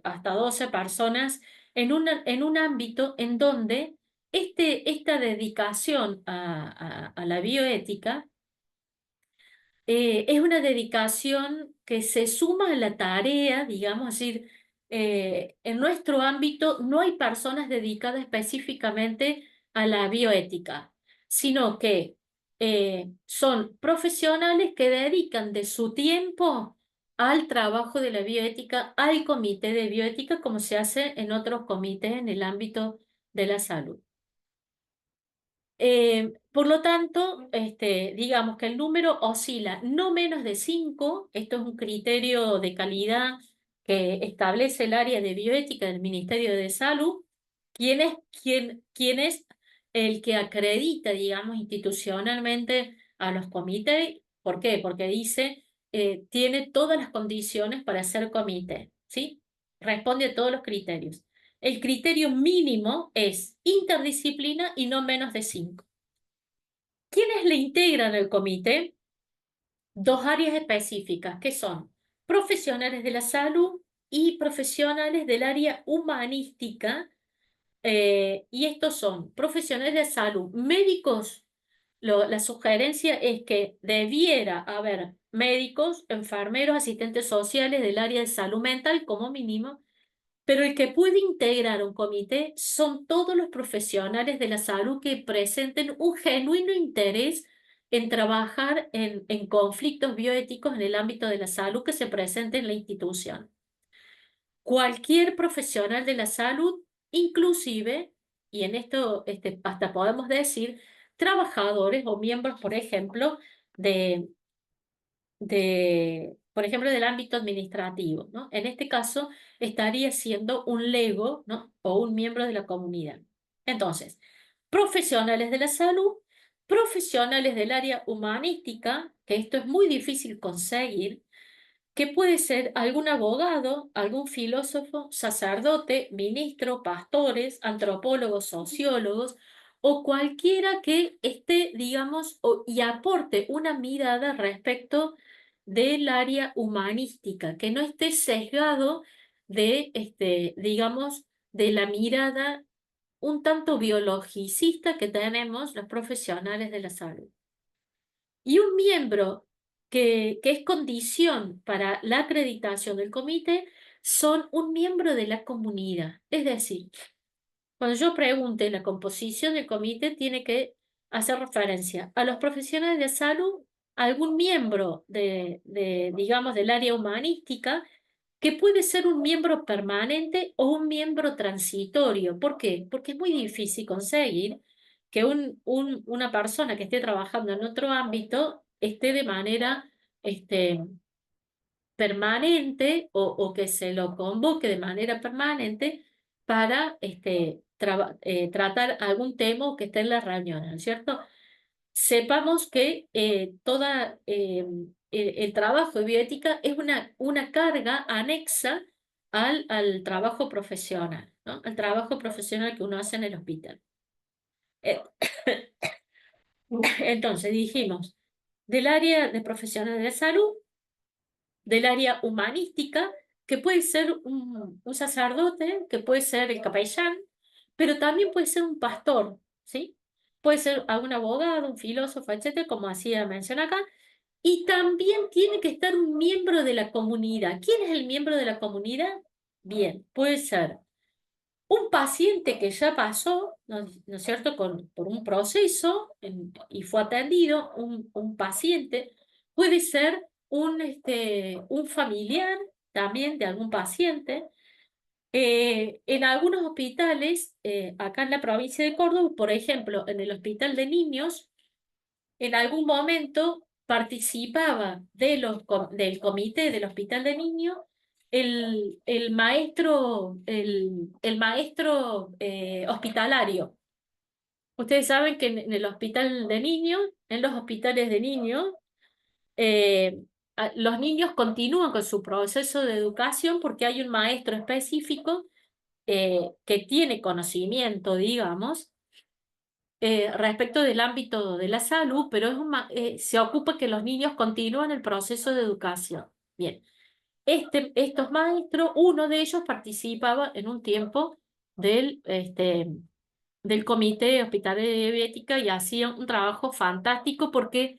Speaker 1: hasta 12 personas en un ámbito en donde esta dedicación a la bioética es una dedicación que se suma a la tarea, digamos, es decir, en nuestro ámbito no hay personas dedicadas específicamente a la bioética, sino que son profesionales que dedican de su tiempo al trabajo de la bioética, al comité de bioética, como se hace en otros comités en el ámbito de la salud. Por lo tanto, digamos que el número oscila no menos de 5. Esto es un criterio de calidad que establece el área de bioética del Ministerio de Salud. ¿Quién es el que acredita, digamos, institucionalmente a los comités? ¿Por qué? Porque dice, tiene todas las condiciones para ser comité, ¿sí? Responde a todos los criterios. El criterio mínimo es interdisciplina y no menos de 5. ¿Quiénes le integran el comité? 2 áreas específicas, que son profesionales de la salud y profesionales del área humanística. Y estos son profesionales de salud, médicos. La sugerencia es que debiera haber médicos, enfermeros, asistentes sociales del área de salud mental como mínimo, pero el que puede integrar un comité son todos los profesionales de la salud que presenten un genuino interés en trabajar en conflictos bioéticos en el ámbito de la salud que se presente en la institución. Cualquier profesional de la salud, inclusive, y en esto hasta podemos decir, trabajadores o miembros, por ejemplo, de por ejemplo, del ámbito administrativo, ¿no? En este caso, estaría siendo un lego, ¿no? O un miembro de la comunidad. Entonces, profesionales de la salud, profesionales del área humanística, que esto es muy difícil conseguir, que puede ser algún abogado, algún filósofo, sacerdote, ministro, pastores, antropólogos, sociólogos, o cualquiera que esté, digamos, y aporte una mirada respecto del área humanística, que no esté sesgado digamos, de la mirada un tanto biologicista que tenemos los profesionales de la salud. Y un miembro que es condición para la acreditación del comité son un miembro de la comunidad. Es decir, cuando yo pregunte la composición del comité, tiene que hacer referencia a los profesionales de salud, a algún miembro digamos, del área humanística, que puede ser un miembro permanente o un miembro transitorio. ¿Por qué? Porque es muy difícil conseguir que una persona que esté trabajando en otro ámbito esté de manera permanente o que se lo convoque de manera permanente para tratar algún tema que esté en la reunión, ¿no es cierto? Sepamos que el trabajo de bioética es una carga anexa al trabajo profesional, ¿no? Al trabajo profesional que uno hace en el hospital. Eh, Entonces dijimos, del área de profesionales de salud, del área humanística, que puede ser un sacerdote, que puede ser el capellán, pero también puede ser un pastor, ¿sí? Puede ser algún abogado, un filósofo, etcétera, como hacía mención acá, y también tiene que estar un miembro de la comunidad. ¿Quién es el miembro de la comunidad? Bien, puede ser un paciente que ya pasó, ¿no es cierto?, por un proceso y fue atendido, un paciente, puede ser un familiar también de algún paciente. En algunos hospitales, acá en la provincia de Córdoba, por ejemplo, en el Hospital de Niños, en algún momento participaba del comité del Hospital de Niños el maestro hospitalario. Ustedes saben que en el hospital de niños, en los hospitales de niños, eh, los niños continúan con su proceso de educación porque hay un maestro específico que tiene conocimiento, digamos, respecto del ámbito de la salud, pero se ocupa que los niños continúen el proceso de educación. Bien, estos maestros, uno de ellos participaba en un tiempo del Comité Hospitalario de Bioética y hacía un trabajo fantástico porque,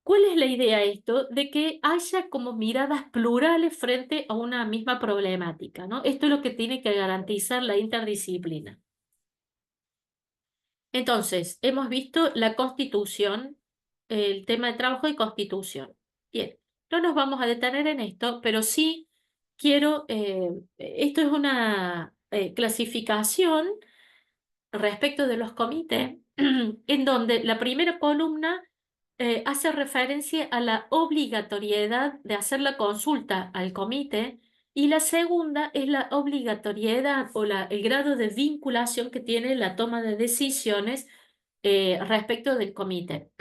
Speaker 1: ¿cuál es la idea de esto? De que haya como miradas plurales frente a una misma problemática, ¿no? Esto es lo que tiene que garantizar la interdisciplina. Entonces, hemos visto la Constitución, el tema de trabajo y Constitución. Bien, no nos vamos a detener en esto, pero sí quiero, esto es una clasificación respecto de los comités, en donde la primera columna hace referencia a la obligatoriedad de hacer la consulta al comité y la segunda es la obligatoriedad o el grado de vinculación que tiene la toma de decisiones respecto del comité.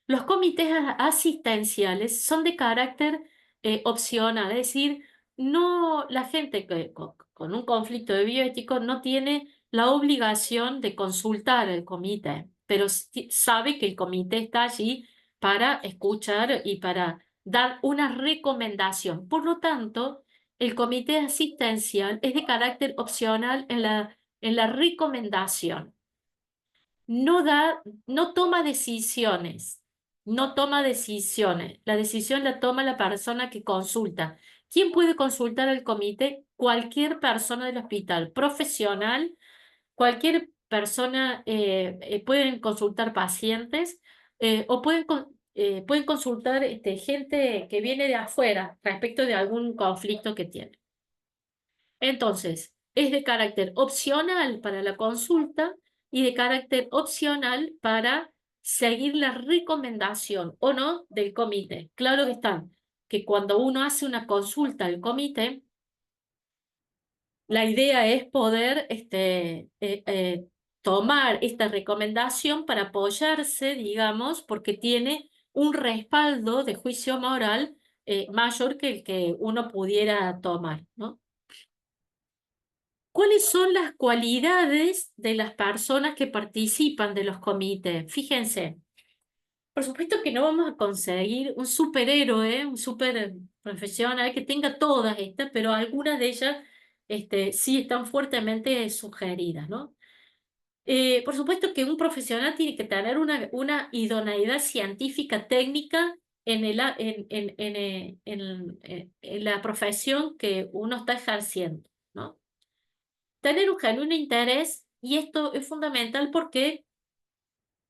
Speaker 1: Los comités asistenciales son de carácter opcional, es decir, no la gente con un conflicto de bioético no tiene la obligación de consultar al comité, pero sabe que el comité está allí para escuchar y para dar una recomendación. Por lo tanto, el comité asistencial es de carácter opcional en la recomendación. No da, no toma decisiones, no toma decisiones. La decisión la toma la persona que consulta. ¿Quién puede consultar al comité? Cualquier persona del hospital, profesional. Cualquier persona, pueden consultar pacientes o pueden consultar gente que viene de afuera respecto de algún conflicto que tiene. Entonces, es de carácter opcional para la consulta y de carácter opcional para seguir la recomendación o no del comité. Claro que está, que cuando uno hace una consulta al comité, la idea es poder tomar esta recomendación para apoyarse, digamos, porque tiene un respaldo de juicio moral mayor que el que uno pudiera tomar, ¿no? ¿Cuáles son las cualidades de las personas que participan de los comités? Fíjense, por supuesto que no vamos a conseguir un superhéroe, un super profesional que tenga todas estas, pero algunas de ellas sí están fuertemente sugeridas, ¿no? Por supuesto que un profesional tiene que tener una idoneidad científica técnica en la profesión que uno está ejerciendo, ¿no? Tener un genuino interés, y esto es fundamental porque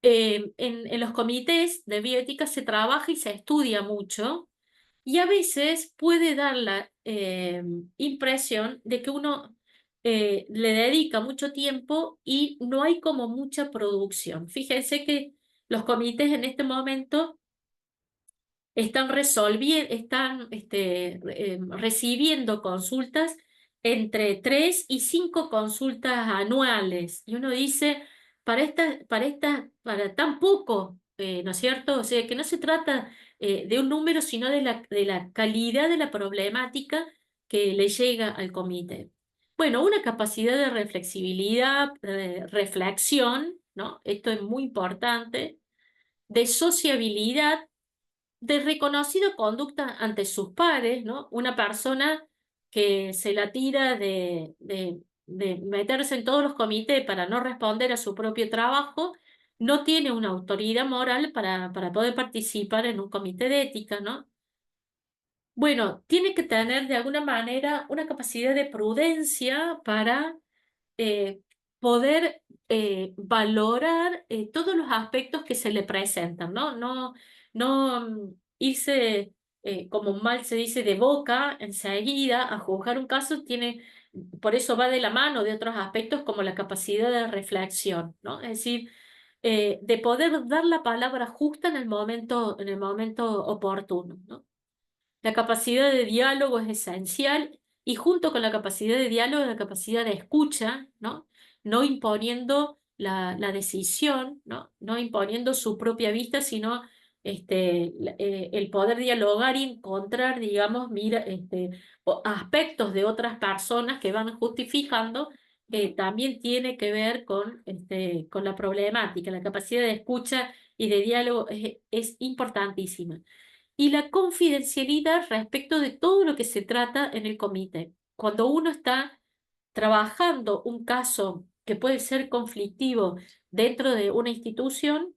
Speaker 1: en los comités de bioética se trabaja y se estudia mucho, y a veces puede dar la impresión de que uno le dedica mucho tiempo y no hay como mucha producción. Fíjense que los comités en este momento están resolviendo, están recibiendo consultas entre 3 y 5 consultas anuales. Y uno dice, para tan poco, ¿no es cierto? O sea, que no se trata de un número, sino de la calidad de la problemática que le llega al comité. Bueno, una capacidad de reflexibilidad, de reflexión, ¿no? Esto es muy importante, de sociabilidad, de reconocida conducta ante sus pares, ¿no? Una persona que se la tira de meterse en todos los comités para no responder a su propio trabajo, no tiene una autoridad moral para poder participar en un comité de ética, ¿no? Bueno, tiene que tener de alguna manera una capacidad de prudencia para eh, poder valorar todos los aspectos que se le presentan, ¿no? No irse, como mal se dice, de boca enseguida a juzgar un caso, por eso va de la mano de otros aspectos como la capacidad de reflexión, ¿no? Es decir, de poder dar la palabra justa en el momento oportuno, ¿no? La capacidad de diálogo es esencial y junto con la capacidad de diálogo, la capacidad de escucha, ¿no? No imponiendo la decisión, ¿no? No imponiendo su propia vista, sino el poder dialogar y encontrar, digamos, aspectos de otras personas que van justificando, también tiene que ver con la problemática. La capacidad de escucha y de diálogo es importantísima y la confidencialidad respecto de todo lo que se trata en el comité. Cuando uno está trabajando un caso que puede ser conflictivo dentro de una institución,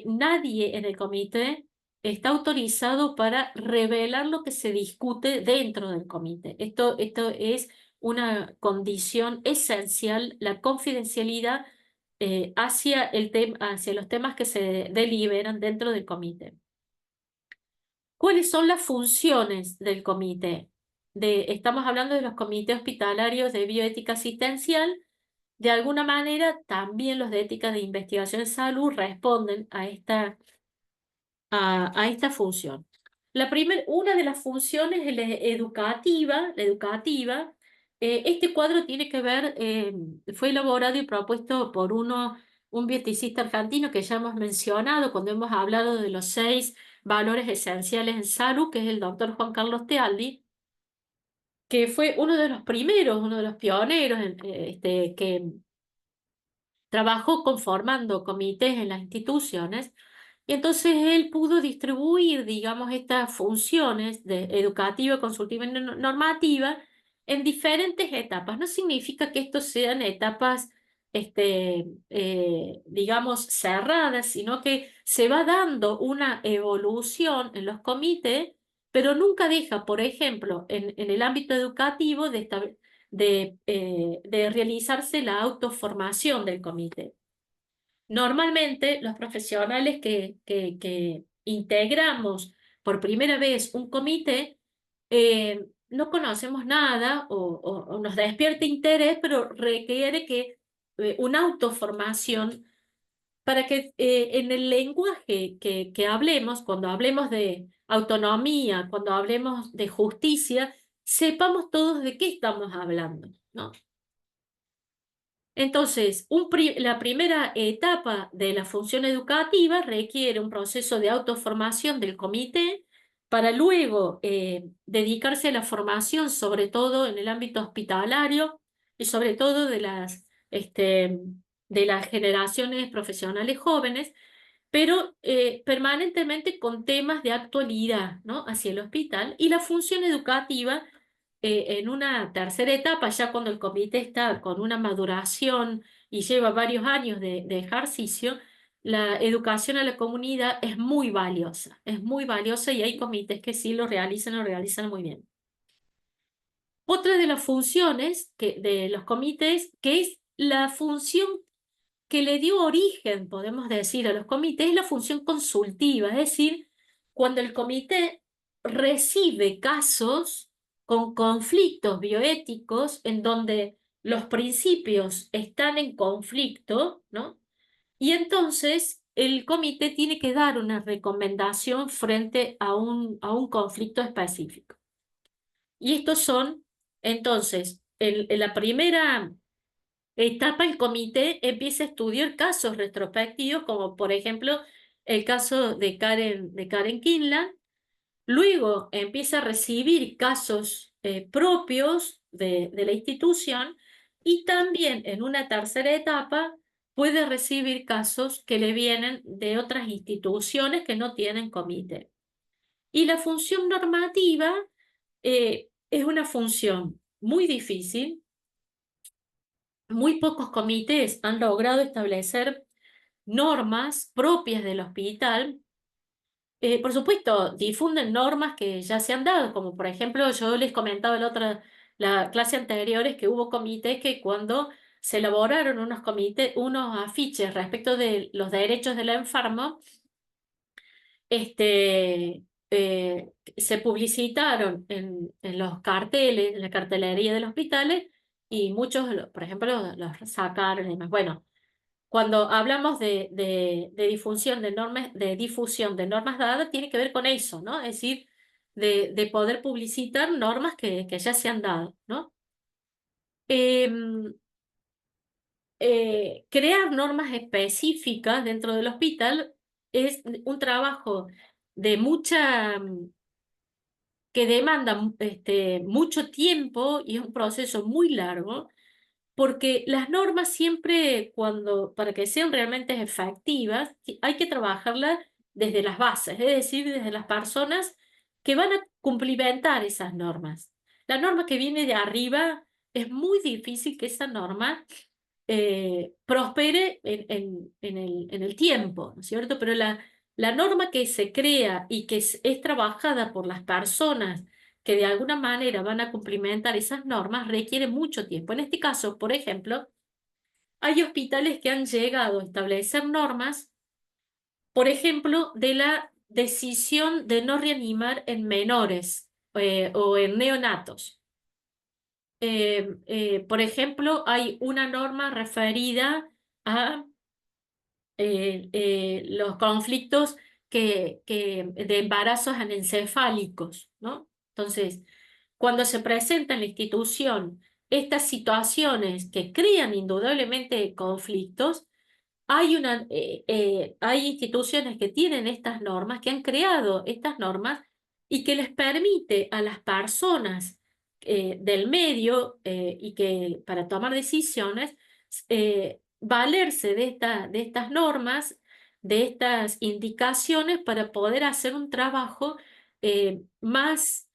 Speaker 1: nadie en el comité está autorizado para revelar lo que se discute dentro del comité. Esto es una condición esencial, la confidencialidad hacia los temas que se deliberan dentro del comité. ¿Cuáles son las funciones del comité? Estamos hablando de los comités hospitalarios de bioética asistencial. De alguna manera, también los de ética de investigación en salud responden a esta función. Una de las funciones es la educativa. Este cuadro tiene que ver, fue elaborado y propuesto por un bioeticista argentino que ya hemos mencionado cuando hemos hablado de los 6 valores esenciales en salud, que es el doctor Juan Carlos Tealdi, que fue uno de los primeros, uno de los pioneros que trabajó conformando comités en las instituciones, y entonces él pudo distribuir, digamos, estas funciones de educativa, consultiva y normativa en diferentes etapas. No significa que estos sean etapas, digamos, cerradas, sino que se va dando una evolución en los comités, pero nunca deja, por ejemplo, en el ámbito educativo de realizarse la autoformación del comité. Normalmente los profesionales que integramos por primera vez un comité, no conocemos nada o nos despierta interés, pero requiere una autoformación para que en el lenguaje que hablemos, cuando hablemos de autonomía, cuando hablemos de justicia, sepamos todos de qué estamos hablando, ¿no? Entonces, la primera etapa de la función educativa requiere un proceso de autoformación del comité para luego dedicarse a la formación, sobre todo en el ámbito hospitalario y sobre todo de las generaciones profesionales jóvenes, pero permanentemente con temas de actualidad, ¿no? Hacia el hospital y la función educativa en una tercera etapa, ya cuando el comité está con una maduración y lleva varios años de ejercicio, la educación a la comunidad es muy valiosa y hay comités que sí lo realizan muy bien. Otra de las funciones de los comités, que es la función que le dio origen, podemos decir, a los comités, es la función consultiva, es decir, cuando el comité recibe casos con conflictos bioéticos en donde los principios están en conflicto, ¿no? Y entonces el comité tiene que dar una recomendación frente a un conflicto específico. Y estos son, entonces, en la primera etapa, el comité empieza a estudiar casos retrospectivos, como por ejemplo el caso de Karen Kinlan. Luego empieza a recibir casos propios de la institución y también en una tercera etapa puede recibir casos que le vienen de otras instituciones que no tienen comité. Y la función normativa es una función muy difícil. Muy pocos comités han logrado establecer normas propias del hospital. Por supuesto, difunden normas que ya se han dado, como por ejemplo, yo les comentaba la clase anterior, es que hubo comités que cuando se elaboraron unos afiches respecto de los derechos del enfermo, este, se publicitaron en los carteles, en la cartelería de los hospitales, y muchos, por ejemplo, los sacaron y demás. Bueno, cuando hablamos de difusión de normas dadas, tiene que ver con eso, ¿no? Es decir, de poder publicitar normas que ya se han dado, ¿no? Em, Crear normas específicas dentro del hospital es un trabajo de que demanda mucho tiempo y es un proceso muy largo. Porque las normas siempre, para que sean realmente efectivas, hay que trabajarlas desde las bases, es decir, desde las personas que van a cumplimentar esas normas. La norma que viene de arriba, es muy difícil que esa norma prospere en el tiempo, ¿no es cierto? Pero la norma que se crea y que es trabajada por las personas que de alguna manera van a cumplimentar esas normas requiere mucho tiempo. En este caso, por ejemplo, hay hospitales que han llegado a establecer normas, por ejemplo, de la decisión de no reanimar en menores o en neonatos. Por ejemplo, hay una norma referida a los conflictos de embarazos anencefálicos, ¿no? Entonces, cuando se presenta en la institución estas situaciones que crean indudablemente conflictos, hay instituciones que tienen estas normas, que han creado estas normas y que les permite a las personas del medio y que para tomar decisiones valerse de estas normas, de estas indicaciones para poder hacer un trabajo más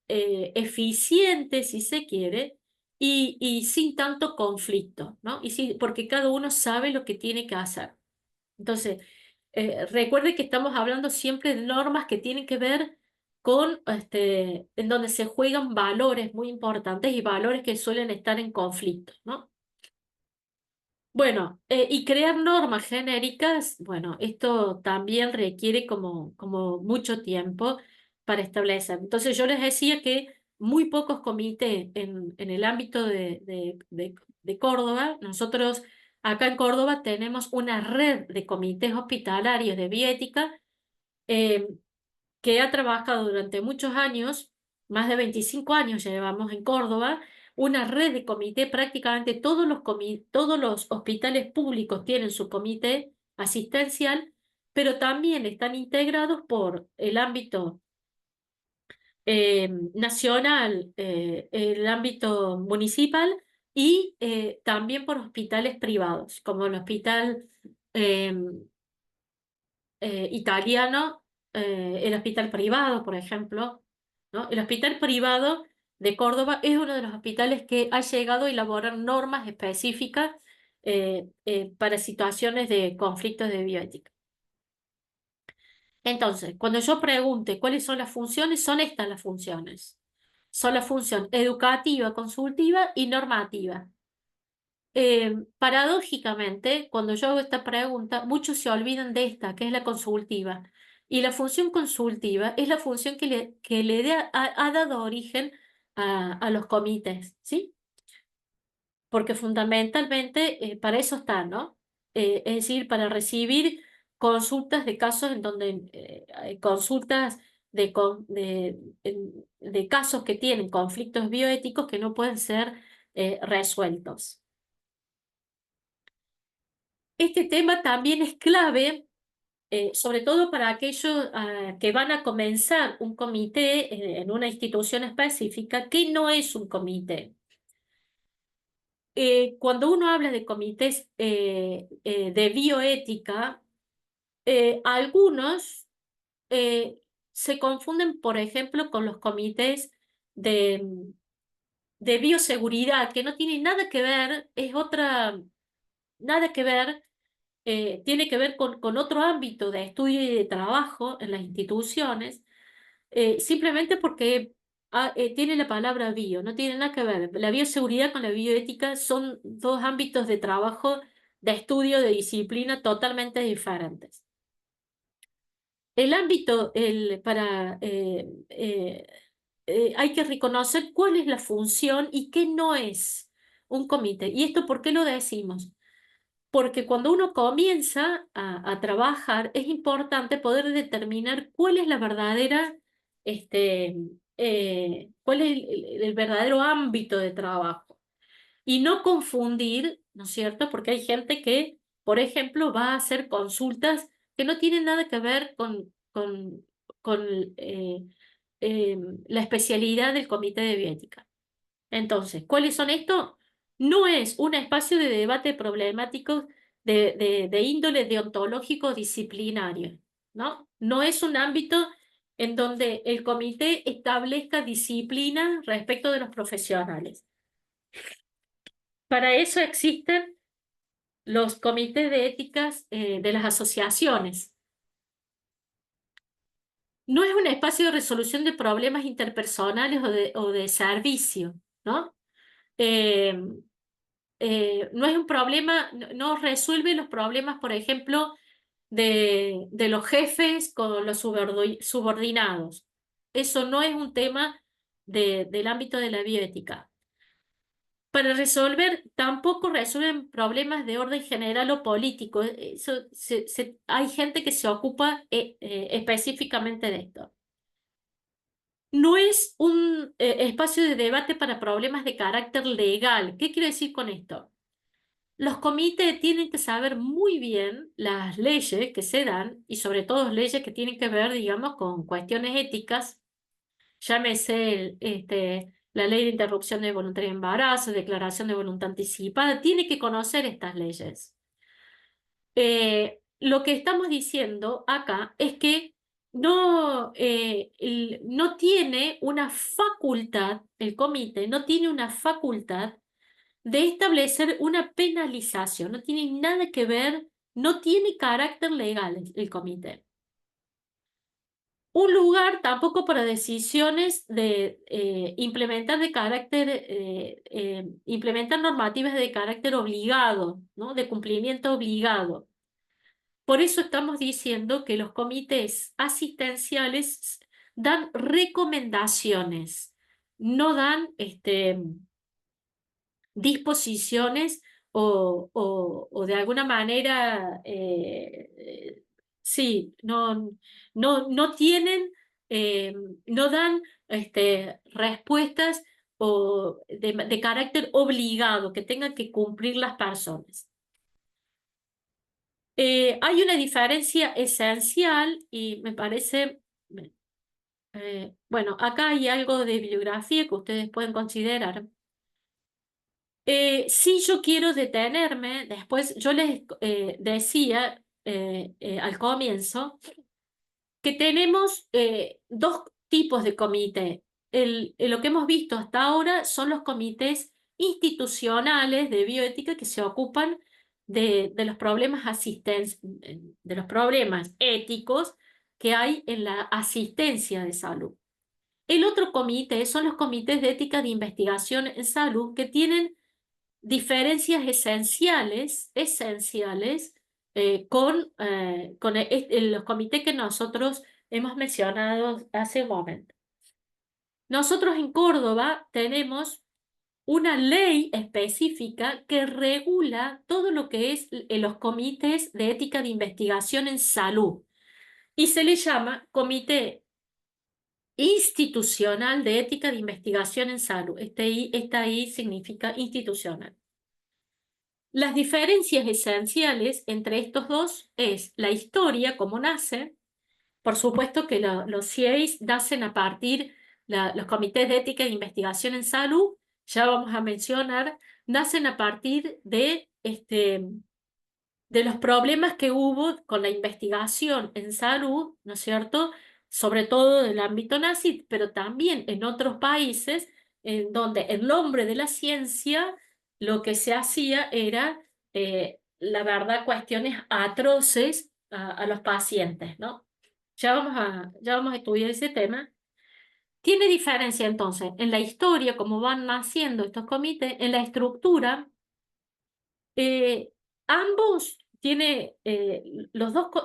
Speaker 1: eficiente, si se quiere, y sin tanto conflicto, ¿no? Y sí, porque cada uno sabe lo que tiene que hacer. Entonces, recuerde que estamos hablando siempre de normas que tienen que ver con, en donde se juegan valores muy importantes y valores que suelen estar en conflicto, ¿no? Bueno, y crear normas genéricas, bueno, esto también requiere como mucho tiempo para establecer. Entonces yo les decía que muy pocos comités en el ámbito de Córdoba. Nosotros acá en Córdoba tenemos una red de comités hospitalarios de bioética eh, que ha trabajado durante muchos años, más de 25 años llevamos en Córdoba, una red de comité, prácticamente todos los hospitales públicos tienen su comité asistencial, pero también están integrados por el ámbito nacional, el ámbito municipal y también por hospitales privados, como el hospital italiano, el hospital privado, por ejemplo, ¿no? El hospital privado de Córdoba es uno de los hospitales que ha llegado a elaborar normas específicas para situaciones de conflictos de bioética. Entonces, cuando yo pregunte cuáles son las funciones, son estas las funciones. Son la función educativa, consultiva y normativa. Paradójicamente, cuando yo hago esta pregunta, muchos se olvidan de esta, que es la consultiva. Y la función consultiva es la función que le ha dado origen a los comités, ¿sí? porque fundamentalmente para eso está, ¿no? Es decir, para recibir consultas de casos en donde hay consultas de casos que tienen conflictos bioéticos que no pueden ser resueltos. Este tema también es clave, sobre todo para aquellos que van a comenzar un comité en una institución específica, que no es un comité. Cuando uno habla de comités de bioética, algunos se confunden, por ejemplo, con los comités de, de bioseguridad, que no tienen nada que ver, es otra, nada que ver, tiene que ver con otro ámbito de estudio y de trabajo en las instituciones, simplemente porque tiene la palabra bio, no tiene nada que ver. La bioseguridad con la bioética son dos ámbitos de trabajo, de estudio, de disciplina totalmente diferentes. El ámbito, hay que reconocer cuál es la función y qué no es un comité. ¿Y esto por qué lo decimos? Porque cuando uno comienza a trabajar, es importante poder determinar cuál es la verdadera, cuál es el verdadero ámbito de trabajo. Y no confundir, ¿no es cierto? Porque hay gente que, por ejemplo, va a hacer consultas que no tienen nada que ver con la especialidad del comité de bioética. Entonces, ¿cuáles son estos? No es un espacio de debate problemático de índole deontológico disciplinario, ¿no? No es un ámbito en donde el comité establezca disciplina respecto de los profesionales. Para eso existen los comités de éticas de las asociaciones. No es un espacio de resolución de problemas interpersonales o de servicio, ¿no? Eh, no es un problema, no resuelve los problemas, por ejemplo, de los jefes con los subordinados. Eso no es un tema del ámbito de la bioética. Para resolver, tampoco resuelven problemas de orden general o político. Eso, hay gente que se ocupa específicamente de esto. No es un espacio de debate para problemas de carácter legal. ¿Qué quiero decir con esto? Los comités tienen que saber muy bien las leyes que se dan y sobre todo leyes que tienen que ver, digamos, con cuestiones éticas, llámese la ley de interrupción de voluntario de embarazo, declaración de voluntad anticipada, tiene que conocer estas leyes. Lo que estamos diciendo acá es que no tiene una facultad, el comité no tiene una facultad de establecer una penalización, no tiene nada que ver, no tiene carácter legal el comité. Un lugar tampoco para decisiones de implementar normativas de carácter obligado, ¿no? De cumplimiento obligado. Por eso estamos diciendo que los comités asistenciales dan recomendaciones, no dan disposiciones o de alguna manera, sí, no tienen, no dan respuestas de carácter obligado que tengan que cumplir las personas. Hay una diferencia esencial y me parece, bueno, acá hay algo de bibliografía que ustedes pueden considerar. Sí, yo quiero detenerme, después yo les decía al comienzo que tenemos dos tipos de comité. Lo que hemos visto hasta ahora son los comités institucionales de bioética que se ocupan de los problemas de los problemas éticos que hay en la asistencia de salud. El otro comité son los comités de ética de investigación en salud que tienen diferencias esenciales con los comités que nosotros hemos mencionado hace un momento. Nosotros en Córdoba tenemos una ley específica que regula todo lo que es los comités de ética de investigación en salud. Y se le llama Comité Institucional de Ética de Investigación en Salud. Esta I significa institucional. Las diferencias esenciales entre estos dos es la historia, cómo nace. Por supuesto que los CIEIs nacen a partir, los comités de ética e investigación en salud, ya vamos a mencionar, nacen a partir de los problemas que hubo con la investigación en salud, ¿no es cierto? Sobre todo del ámbito nazi, pero también en otros países en donde en nombre de la ciencia lo que se hacía era, la verdad, cuestiones atroces a los pacientes, ¿no? Ya vamos a estudiar ese tema. Tiene diferencia entonces en la historia, cómo van naciendo estos comités, en la estructura. eh, Ambos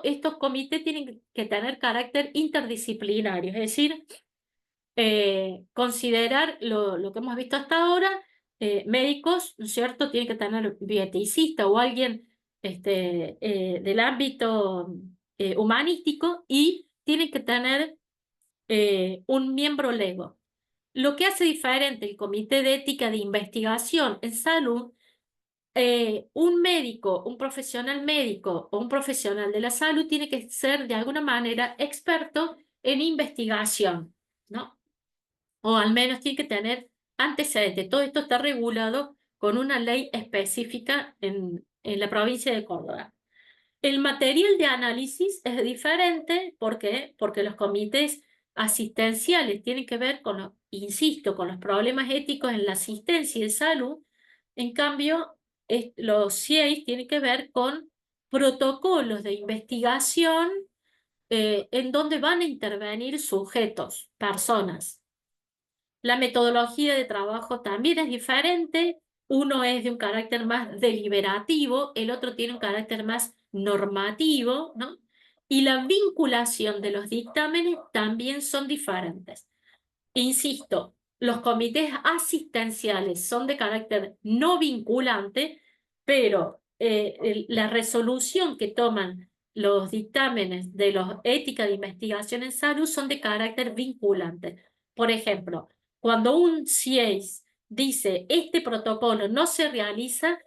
Speaker 1: estos comités tienen que tener carácter interdisciplinario, es decir, considerar lo que hemos visto hasta ahora, médicos, ¿no es cierto? Tienen que tener bioeticista o alguien del ámbito humanístico y tienen que tener un miembro lego. Lo que hace diferente el Comité de Ética de Investigación en Salud, un médico, un profesional médico o un profesional de la salud tiene que ser de alguna manera experto en investigación, ¿no? O al menos tiene que tener antecedentes. Todo esto está regulado con una ley específica en la provincia de Córdoba. El material de análisis es diferente, ¿por qué? Porque los comités asistenciales tienen que ver con, insisto, con los problemas éticos en la asistencia y de salud. En cambio, los CIEIs tienen que ver con protocolos de investigación en donde van a intervenir sujetos, personas. La metodología de trabajo también es diferente. Uno es de un carácter más deliberativo, el otro tiene un carácter más normativo, ¿no? Y la vinculación de los dictámenes también son diferentes. Insisto, los comités asistenciales son de carácter no vinculante, pero la resolución que toman los dictámenes de los ética de investigación en salud son de carácter vinculante. Por ejemplo, cuando un CIEIS dice este protocolo no se realiza,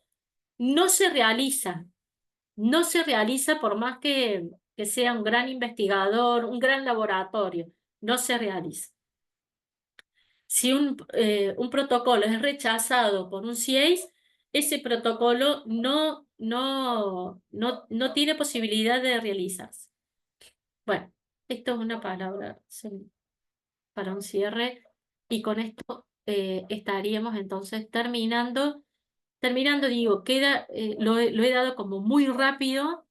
Speaker 1: no se realiza, no se realiza por más que sea un gran investigador, un gran laboratorio, no se realiza. Si un protocolo es rechazado por un CIEIS, ese protocolo no tiene posibilidad de realizarse. Bueno, esto es una palabra para un cierre y con esto estaríamos entonces terminando. Terminando, digo, lo he dado como muy rápido